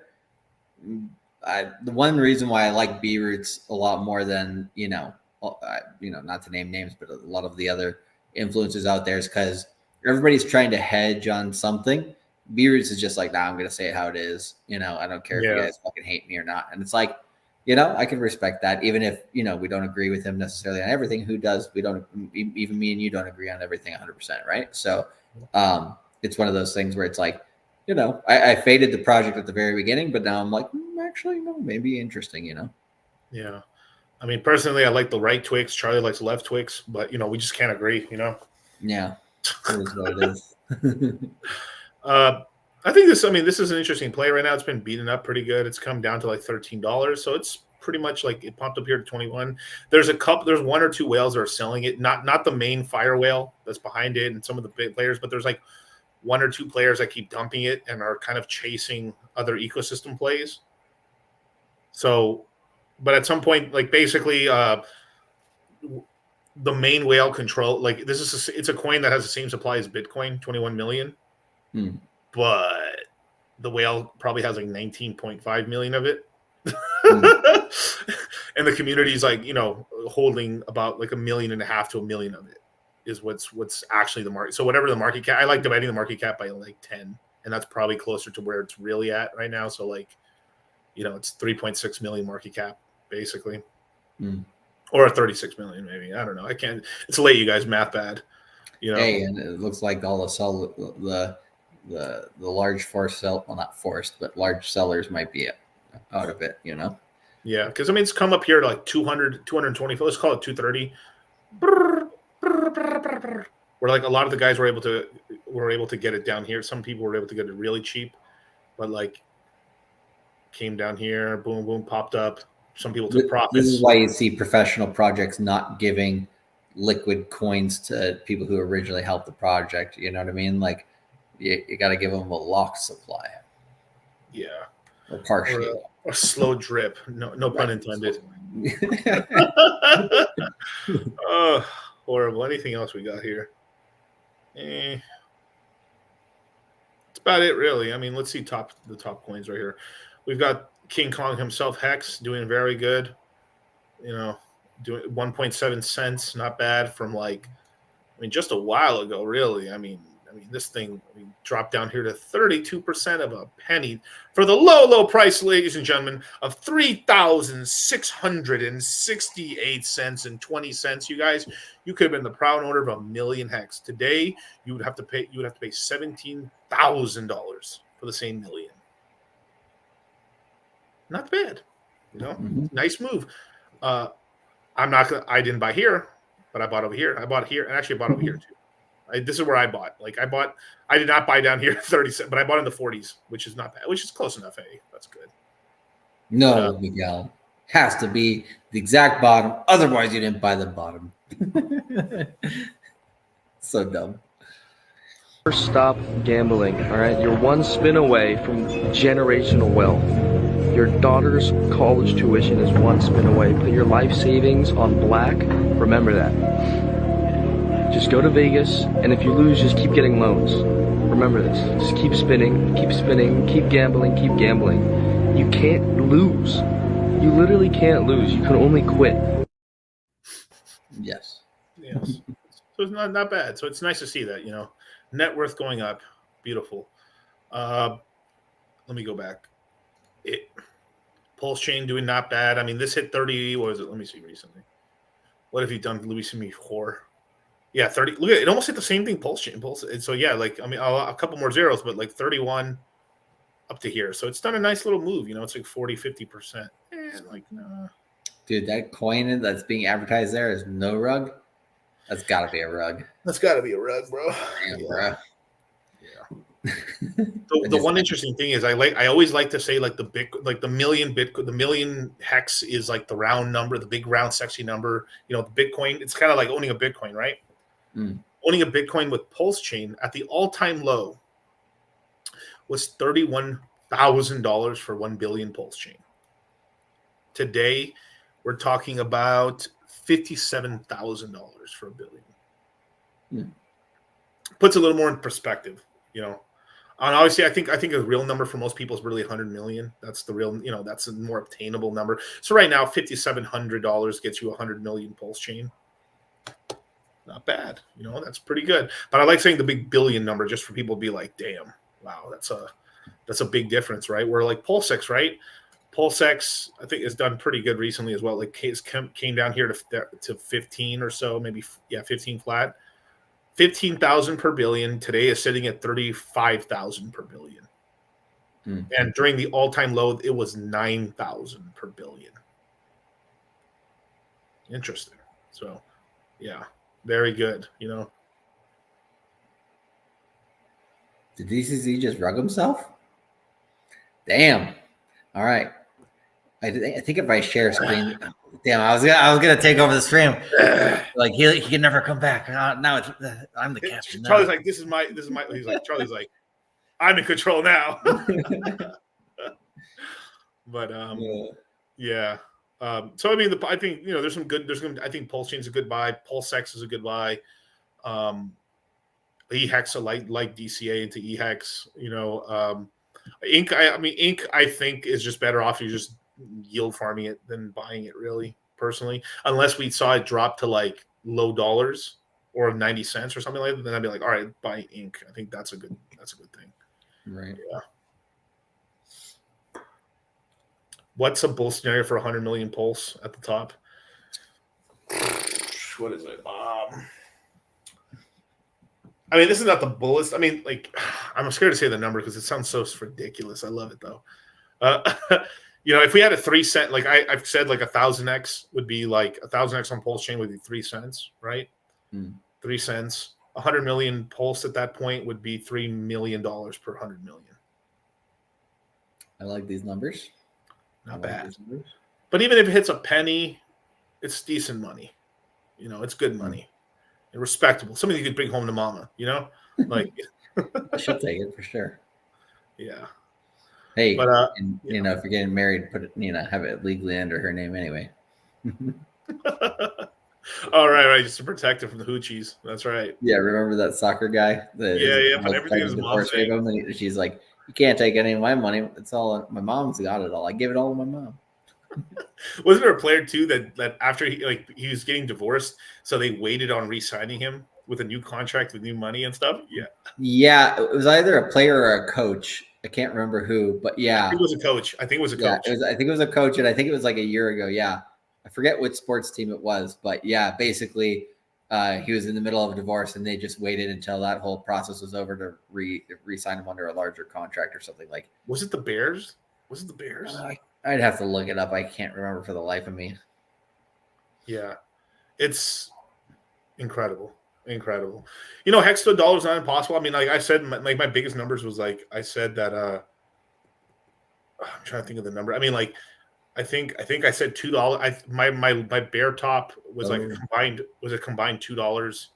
the one reason why I like B-Roots a lot more than, not to name names, but a lot of the other influencers out there is because everybody's trying to hedge on something. B-Roots is just like, nah, I'm going to say it how it is. I don't care if you guys fucking hate me or not. And it's like, I can respect that, even if, we don't agree with him necessarily on everything. Who does? We don't, even me and you don't agree on everything 100%, right? So it's one of those things where it's like, I faded the project at the very beginning, but now I'm like, actually, no, maybe interesting, Yeah. I mean, personally, I like the right Twix. Charlie likes the left Twix, but, we just can't agree, Yeah. It is what it is. I think this is an interesting play right now. It's been beaten up pretty good. It's come down to $13. So it's pretty much it popped up here to 21. There's one or two whales that are selling it. Not the main fire whale that's behind it and some of the big players, but there's one or two players that keep dumping it and are kind of chasing other ecosystem plays. So, but at some point, basically, the main whale control, it's a coin that has the same supply as Bitcoin, 21 million. But the whale probably has 19.5 million of it. And the community is holding about 1.5 million to 1 million of it is what's actually the market. So whatever the market cap, I like dividing the market cap by 10, and that's probably closer to where it's really at right now. So it's 3.6 million market cap basically, or 36 million maybe. I don't know. I can't. It's late, you guys. Math bad. Hey, and it looks like all the large large sellers might be out of it, Yeah, because it's come up here to 200, 220. Let's call it 230. Where a lot of the guys were able to get it down here. Some people were able to get it really cheap, but came down here, boom, boom, popped up. Some people took profits. This is why you see professional projects not giving liquid coins to people who originally helped the project. You know what I mean? You got to give them a locked supply. Yeah. Or partially. Or slow drip. No pun intended. Oh, horrible. Anything else we got here? That's about it, really. Let's see the top coins right here. We've got King Kong himself, Hex, doing very good. Doing 1.7 cents, not bad from just a while ago, really. This thing dropped down here to 32% of a penny for the low price, ladies and gentlemen, of 3,668 cents and 20 cents. You guys, you could have been the proud owner of 1 million Hex. Today, you would have to pay $17,000 for the same million. Not bad, Nice move. I didn't buy here, but I bought over here. I bought here, and actually I bought over here too. This is where I bought. I did not buy down here 30 cents, but I bought in the 40s, which is not bad, which is close enough. Hey, that's good. No, Miguel. Has to be the exact bottom. Otherwise, you didn't buy the bottom. So dumb. Stop gambling, all right? You're one spin away from generational wealth. Your daughter's college tuition is one spin away. Put your life savings on black. Remember that. Just go to Vegas, and if you lose, just keep getting loans. Remember this. Just keep spinning, keep gambling, keep gambling. You can't lose. You literally can't lose. You can only quit. Yes. Yes. So it's not bad. So it's nice to see that, net worth going up. Beautiful. Let me go back. PulseChain doing not bad. I mean, this hit 30. What was it? Let me see recently. What have you done, Louis before? Yeah, 30. Look at it. It almost hit the same thing, PulseChain. So yeah, a couple more zeros, but 31 up to here. So it's done a nice little move. It's like 40, 50%. No. Dude, that coin that's being advertised there is no rug. That's got to be a rug. That's got to be a rug, bro. Damn, bro. The one interesting thing is I always like to say the million Bitcoin, the million hex is like the round number, the big round sexy number. The Bitcoin, it's kind of like owning a Bitcoin, right? Owning a Bitcoin with PulseChain at the all-time low was $31,000 for 1 billion PulseChain. Today, we're talking about $57,000 for a billion. Puts a little more in perspective, And obviously, I think a real number for most people is really 100 million. That's the real, that's a more obtainable number. So right now, $5,700 gets you 100 million PulseChain. Not bad, that's pretty good. But I like saying the big billion number just for people to be like, damn, wow, that's a big difference, right? Where like PulseX, right? PulseX, I think, has done pretty good recently as well. Like came down here to 15 or so, maybe 15 flat. 15,000 per billion. Today is sitting at 35,000 per billion. And during the all-time low, it was 9,000 per billion. Interesting. So, yeah, very good. Did DCZ just rug himself? Damn. All right. I think if I share screen, damn, I was gonna take over the stream. Like he can never come back. Now it's I'm the captain. Charlie's like, this is my. He's like, Charlie's like, I'm in control now. But yeah. So I mean, I think there's some good. I think PulseChain's a good buy. PulseX is a good buy. eHex like DCA into eHex. Inc. Inc. I think is just better off you just yield farming it than buying it, really, personally. Unless we saw it drop to like low dollars or 90 cents or something like that, then I'd be like, all right, buy Inc. I think that's a good thing. Right. Yeah. What's a bull scenario for 100 million pulse at the top? What is it? This is not the bullest. I'm scared to say the number because it sounds so ridiculous. I love it though. If we had a 3 cent, like I've said, like 1,000x would be like 1,000x on PulseChain would be 3 cents, right? 3 cents. 100 million pulse at that point would be $3 million per 100 million. I like these numbers. Not bad. But even if it hits a penny, it's decent money. It's good money. And respectable. Something you could bring home to mama, Like I should take it for sure. Yeah. Hey, but, if you're getting married, put it, have it legally under her name anyway. All right, just to protect it from the hoochies. That's right. Yeah, remember that soccer guy? But everything is mom's name. She's like, you can't take any of my money. It's all my mom's got it all. I give it all to my mom. Wasn't there a player too that after he was getting divorced, so they waited on re-signing him with a new contract with new money and stuff? Yeah, it was either a player or a coach. I can't remember who, but yeah, I think it was a coach. I think it was a coach. I think it was a coach, and I think it was like a year ago. Yeah, I forget which sports team it was, but yeah, basically, he was in the middle of a divorce, and they just waited until that whole process was over to re-sign him under a larger contract or something like. Was it the Bears? I'd have to look it up. I can't remember for the life of me. Yeah, it's incredible. Hex to $1 is not impossible. Like I said, my biggest numbers was I said that. I'm trying to think of the number. I think I said $2. My bear top was a combined $2,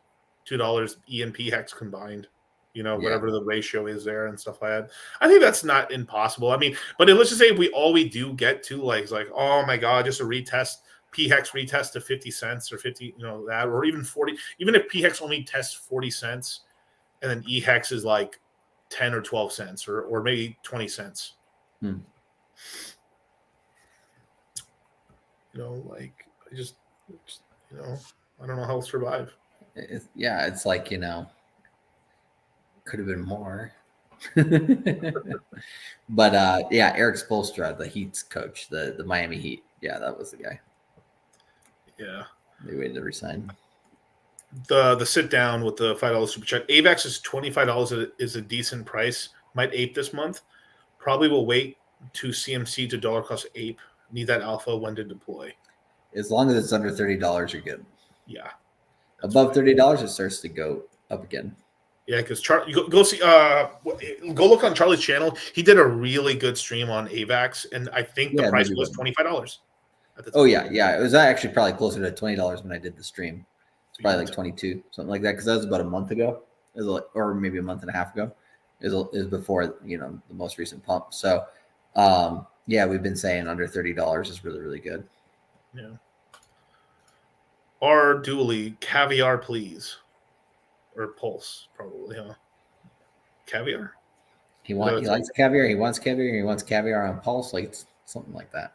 $2 ENP hex combined. whatever the ratio is there and stuff like that. I think that's not impossible. I mean, but let's just say if we do get to like oh my God, just a retest, PHEX retest to 50 cents or 50, that, or even 40, even if PHEX only tests 40 cents and then EHEX is like 10 or 12 cents or maybe 20 cents. Like I just I don't know how I'll survive. It's like, could have been more. But Eric Spoelstra, the Heat's coach, the Miami Heat. Yeah, that was the guy. Yeah. They waited to resign. The sit down with the $5 super chat. AVAX is $25 is a decent price. Might ape this month. Probably will wait to CMC to dollar cost ape. Need that alpha when to deploy. As long as it's under $30, you're good. Yeah. Above $30, it starts to go up again. Yeah, because go see go look on Charlie's channel. He did a really good stream on AVAX, and I think the price was $25. Oh yeah. It was actually probably closer to $20 when I did the stream. It's probably like 22, something like that, because that was about a month ago, or maybe a month and a half ago. Is before the most recent pump. So we've been saying under $30 is really, really good. Yeah. Or dually caviar, please. Or Pulse, probably, huh? Caviar? He likes caviar. He wants caviar. He wants caviar on Pulse, like something like that.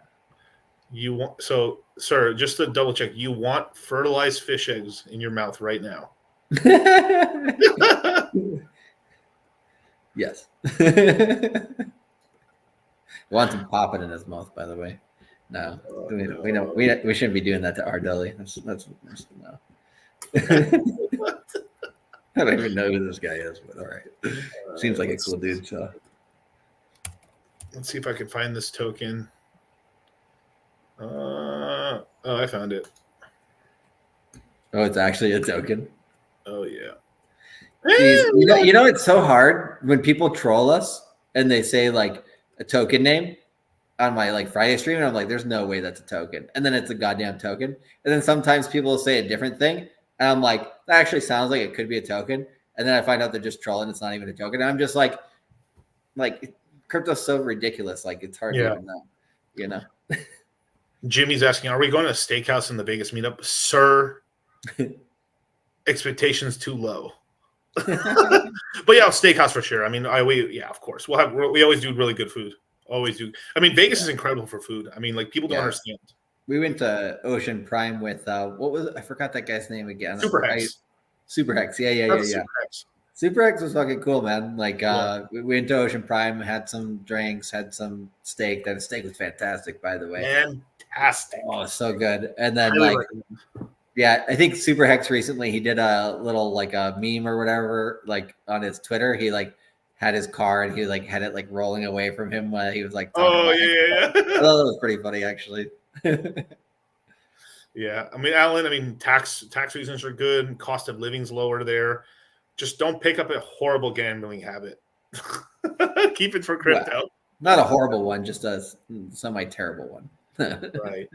Sir, just to double check, you want fertilized fish eggs in your mouth right now? Yes. Wants him popping in his mouth, by the way. No, we shouldn't be doing that to our deli. That's no. I don't even know who this guy is, but all right. Seems like a cool dude. So let's see if I can find this token. I found it. Oh, it's actually a token. Oh yeah. Jeez, it's so hard when people troll us and they say like a token name on my like Friday stream, and I'm like, there's no way that's a token. And then it's a goddamn token. And then sometimes people will say a different thing, and I'm like, that actually sounds like it could be a token. And then I find out they're just trolling. It's not even a token. And I'm just like crypto's so ridiculous. Like it's hard to even know. Jimmy's asking, are we going to a steakhouse in the Vegas meetup? Sir, expectations too low. But yeah, steakhouse for sure. I mean, of course. We always do really good food. Always do. I mean, Vegas is incredible for food. I mean, like people don't understand. We went to Ocean Prime with what was it? I forgot that guy's name again. Superhex. Superhex. Yeah. Superhex was fucking cool, man. Like we went to Ocean Prime, had some drinks, had some steak. That steak was fantastic, by the way. Fantastic. Oh, so good. And then I think Superhex recently he did a little like a meme or whatever, like on his Twitter. He like had his car and he like had it like rolling away from him while he was like talking yeah. I thought that was pretty funny actually. Yeah. I mean, Alan, tax reasons are good. Cost of living's lower there. Just don't pick up a horrible gambling habit. Keep it for crypto. Well, not a horrible one, just a semi-terrible one. Right.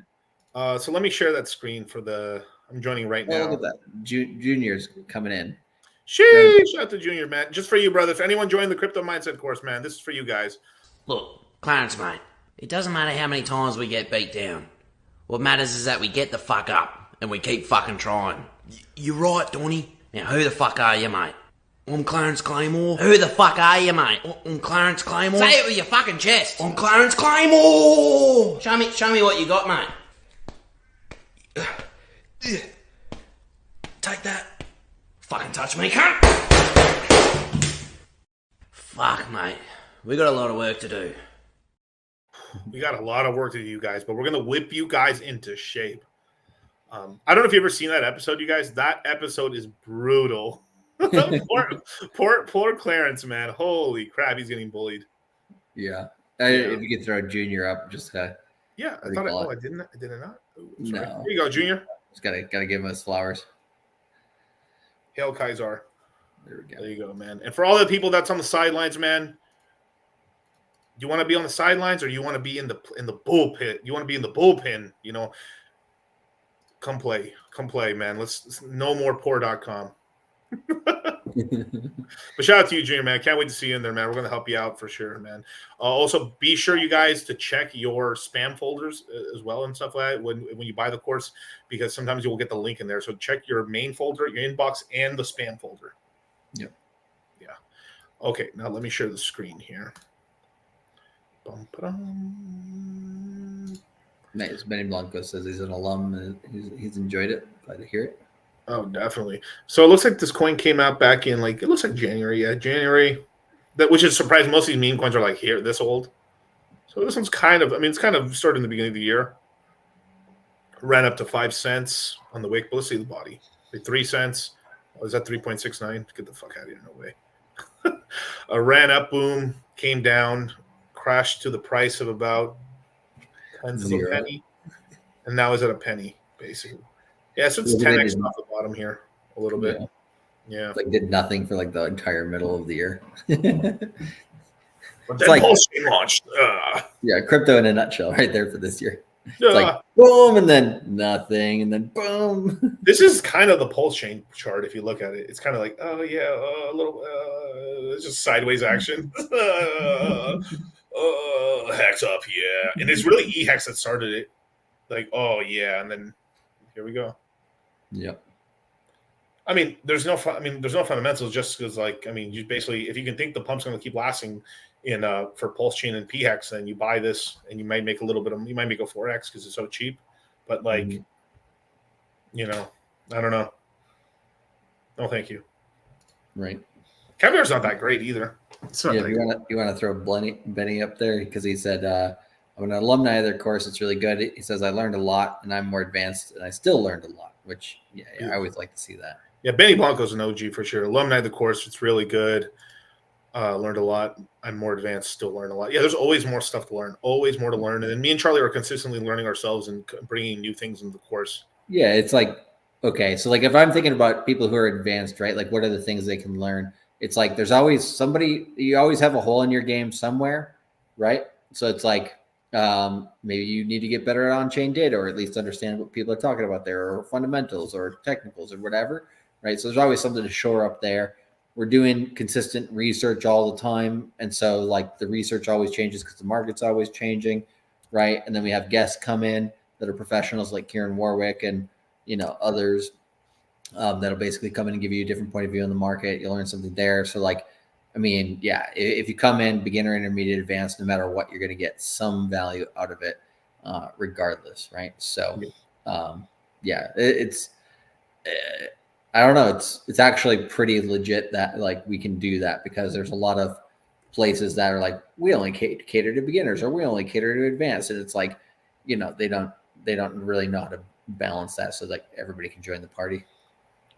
So let me share that screen I'm joining right now. Look at that. Junior's coming in. Sheesh, out to Junior, man. Just for you, brother. If anyone joined the Crypto Mindset course, man, this is for you guys. Look, Clarence, mate, it doesn't matter how many times we get beat down. What matters is that we get the fuck up and we keep fucking trying. You're right, Donny. Now, who the fuck are you, mate? I'm Clarence Claymore. Who the fuck are you, mate? I'm Clarence Claymore. Say it with your fucking chest. I'm Clarence Claymore. Show me what you got, mate. Take that. Fucking touch me, cunt. Fuck, mate. We got a lot of work to do. We got a lot of work to do, you guys, but we're going to whip you guys into shape. I don't know if you've ever seen that episode, you guys. That episode is brutal. poor Clarence, man. Holy crap, he's getting bullied. Yeah. If you could throw Junior up, just yeah, I thought I didn't. I did not. Oh, no. Here you go, Junior. Just gotta give him his flowers. Hail Kaiser. There we go. There you go, man. And for all the people that's on the sidelines, man, you want to be on the sidelines or you want to be in the bullpen? You want to be in the bullpen, Come play, man. Let's no more poor.com. But shout out to you, Junior, man. Can't wait to see you in there, man. We're going to help you out for sure, man. Also, be sure, you guys, to check your spam folders as well and stuff like that when you buy the course, because sometimes you will get the link in there. So check your main folder, your inbox, and the spam folder. Yep. Yeah. Okay, now let me share the screen here. Nice. Benny Blanco says he's an alum and he's enjoyed it. Glad to hear it. Oh, definitely. So it looks like this coin came out back in it looks like January. Yeah, January. Which is surprising. Most of these meme coins are this old. So this one's it's kind of started in the beginning of the year. Ran up to 5 cents on the wick. But let's see the body. 3 cents. Oh, is that 3.69? Get the fuck out of here. No way. Ran up, boom, came down, crashed to the price of about 10th of a penny. And now is at a penny, basically. Yeah, so it's 10x off the bottom here a little bit. Yeah. Did nothing for the entire middle of the year. But then PulseChain launched. Yeah, crypto in a nutshell right there for this year. It's boom, and then nothing, and then boom. This is kind of the PulseChain chart if you look at it. It's kind of like, oh yeah, a little it's just sideways action. Hex up, yeah. And it's really eHex that started it. Oh yeah, and then here we go. Yep. There's no fundamentals, just because you basically, if you can think the pump's going to keep lasting for PulseChain and PHEX, then you buy this and you might make a 4x because it's so cheap. But I don't know. No, thank you. Right. Caviar's not that great either. You want to throw Benny up there because he said, I'm an alumni of their course. It's really good. He says, I learned a lot and I'm more advanced and I still learned a lot, which I always like to see that. Yeah, Benny Blanco's an OG for sure. Alumni of the course. It's really good. Learned a lot. I'm more advanced, still learn a lot. Yeah, there's always more stuff to learn, always more to learn. And then me and Charlie are consistently learning ourselves and bringing new things into the course. Yeah, it's okay. So if I'm thinking about people who are advanced, right? What are the things they can learn? It's there's always somebody, you always have a hole in your game somewhere, right? So it's maybe you need to get better at on-chain data, or at least understand what people are talking about there, or fundamentals or technicals or whatever, right? So there's always something to shore up there. We're doing consistent research all the time. And so the research always changes because the market's always changing, right? And then we have guests come in that are professionals like Kieran Warwick and, others that'll basically come in and give you a different point of view on the market. You'll learn something there. So if you come in beginner, intermediate, advanced, no matter what, you're going to get some value out of it regardless, right? So it's I don't know. It's actually pretty legit that we can do that, because there's a lot of places that are we only cater to beginners, or we only cater to advanced, and it's they don't really know how to balance that so everybody can join the party.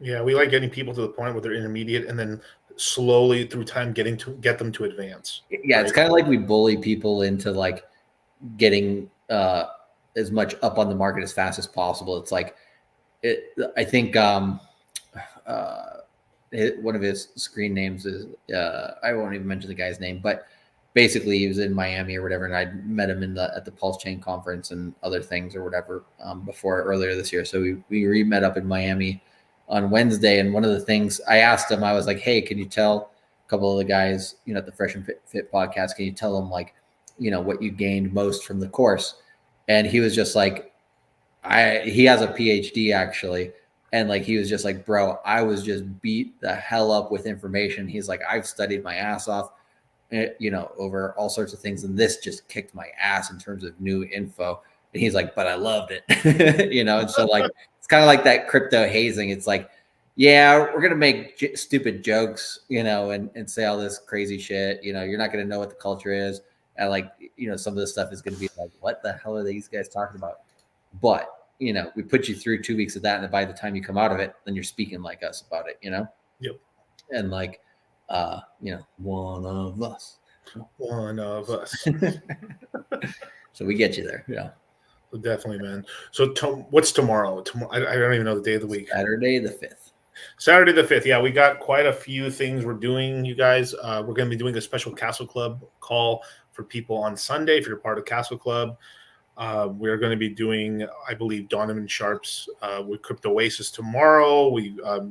Yeah, we like getting people to the point where they're intermediate, and then slowly through time get them to advance. Yeah, right? It's kind of we bully people into getting as much up on the market as fast as possible. It's I think one of his screen names is I won't even mention the guy's name, but basically he was in Miami or whatever, and I met him at the PulseChain conference and other things or whatever earlier this year. So we met up in Miami on Wednesday, and one of the things I asked him, I was like, hey, can you tell a couple of the guys at the Fresh and Fit podcast, can you tell them what you gained most from the course? And he was just he has a PhD actually, and he was just bro, I was just beat the hell up with information. He's I've studied my ass off over all sorts of things, and this just kicked my ass in terms of new info. And he's but I loved it. And so it's kind of that crypto hazing. It's yeah, we're going to make stupid jokes, and say all this crazy shit. You're not going to know what the culture is. And some of this stuff is going to be what the hell are these guys talking about? But, we put you through 2 weeks of that. And by the time you come out of it, then you're speaking like us about it, Yep. And one of us. One of us. So we get you there. Yeah. Definitely, man. So what's tomorrow? I don't even know the day of the week. Saturday the 5th. Saturday the 5th. Yeah, we got quite a few things we're doing, you guys. We're going to be doing a special Castle Club call for people on Sunday if you're part of Castle Club. We're going to be doing, I believe, Donovan Sharp's with Crypto Oasis tomorrow.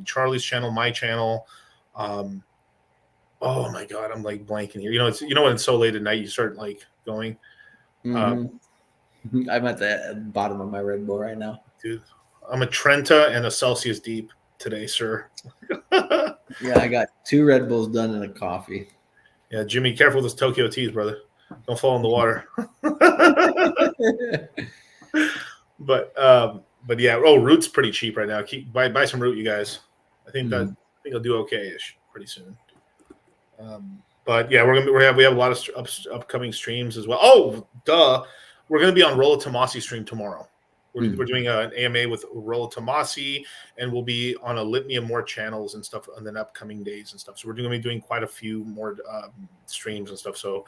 Charlie's channel, my channel. Oh my God, I'm like blanking here. It's when it's so late at night you start like going. I'm at the bottom of my Red Bull right now, dude. I'm a Trenta and a Celsius deep today, sir. Yeah, I got 2 Red Bulls done and a coffee. Yeah, Jimmy, careful with those Tokyo teas, brother. Don't fall in the water. But yeah. Oh, root's pretty cheap right now. Buy some root, you guys. I think I'll do okay-ish pretty soon. But yeah, we have a lot of upcoming streams as well. Oh, duh, we're gonna be on Rolla Tomasi stream tomorrow. We're doing an AMA with Rolla Tomasi, and we'll be on a litany of more channels and stuff in the upcoming days and stuff. So we're going to be doing quite a few more streams and stuff. So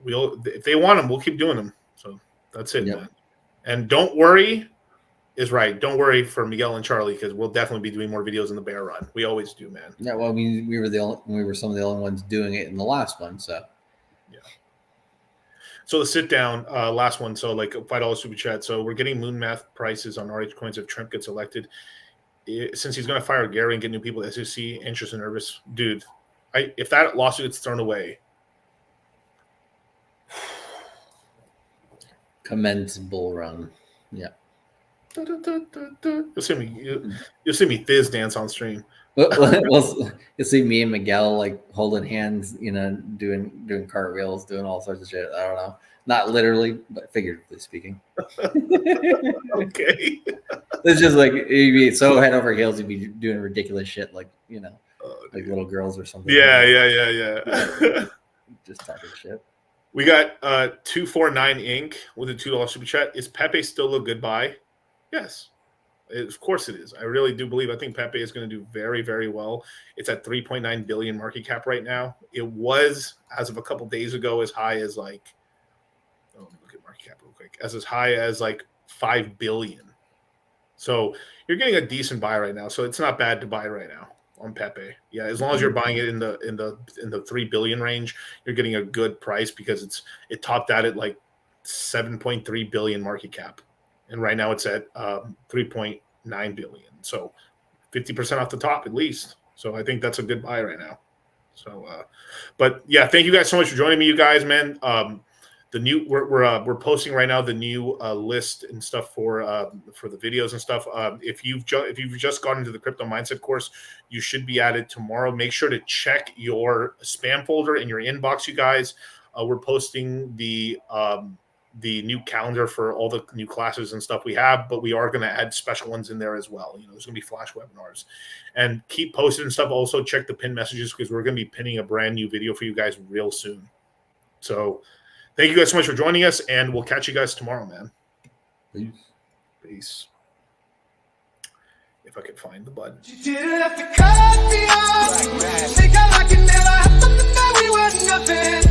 if they want them, we'll keep doing them. So that's it, man. And don't worry is right. Don't worry for Miguel and Charlie, because we'll definitely be doing more videos in the bear run. We always do, man. Yeah, well, I mean, we were some of the only ones doing it in the last one, so. So the sit down, last one. So like $5 super chat. So we're getting moon math prices on RH coins if Trump gets elected. Since he's going to fire Gary and get new people at SEC, anxious and nervous, dude. If that lawsuit gets thrown away, commence bull run. Yeah. You'll see me fizz dance on stream. You'll see me and Miguel like holding hands, doing cartwheels, doing all sorts of shit. I don't know, not literally, but figuratively speaking. Okay. It's just like you'd be so head over heels, you'd be doing ridiculous shit, like like little girls or something. Yeah. Just talking shit. We got 249 Inc. with a $2 super chat. Is Pepe still a good buy? Yes. Of course it is. I really do believe. I think Pepe is going to do very, very well. It's at 3.9 billion market cap right now. It was, as of a couple days ago, as high as like, look at market cap real quick, as high as like 5 billion. So you're getting a decent buy right now. So it's not bad to buy right now on Pepe. Yeah, as long as you're buying it in the 3 billion range, you're getting a good price because it topped out at like 7.3 billion market cap. And right now it's at 3.9 billion. So 50% off the top at least. So I think that's a good buy right now. So, but yeah, thank you guys so much for joining me, you guys, man. We're posting right now the new list and stuff for the videos and stuff. If you've just gone into the crypto mindset course, you should be at it tomorrow. Make sure to check your spam folder in your inbox, you guys. We're posting the new calendar for all the new classes and stuff we have, but we are going to add special ones in there as well. There's going to be flash webinars, and keep posting stuff. Also check the pin messages because we're going to be pinning a brand new video for you guys real soon. So thank you guys so much for joining us, and we'll catch you guys tomorrow, man. Peace. If I could find the button. You didn't have to cut me off. Think I like it never happened, that we were nothing.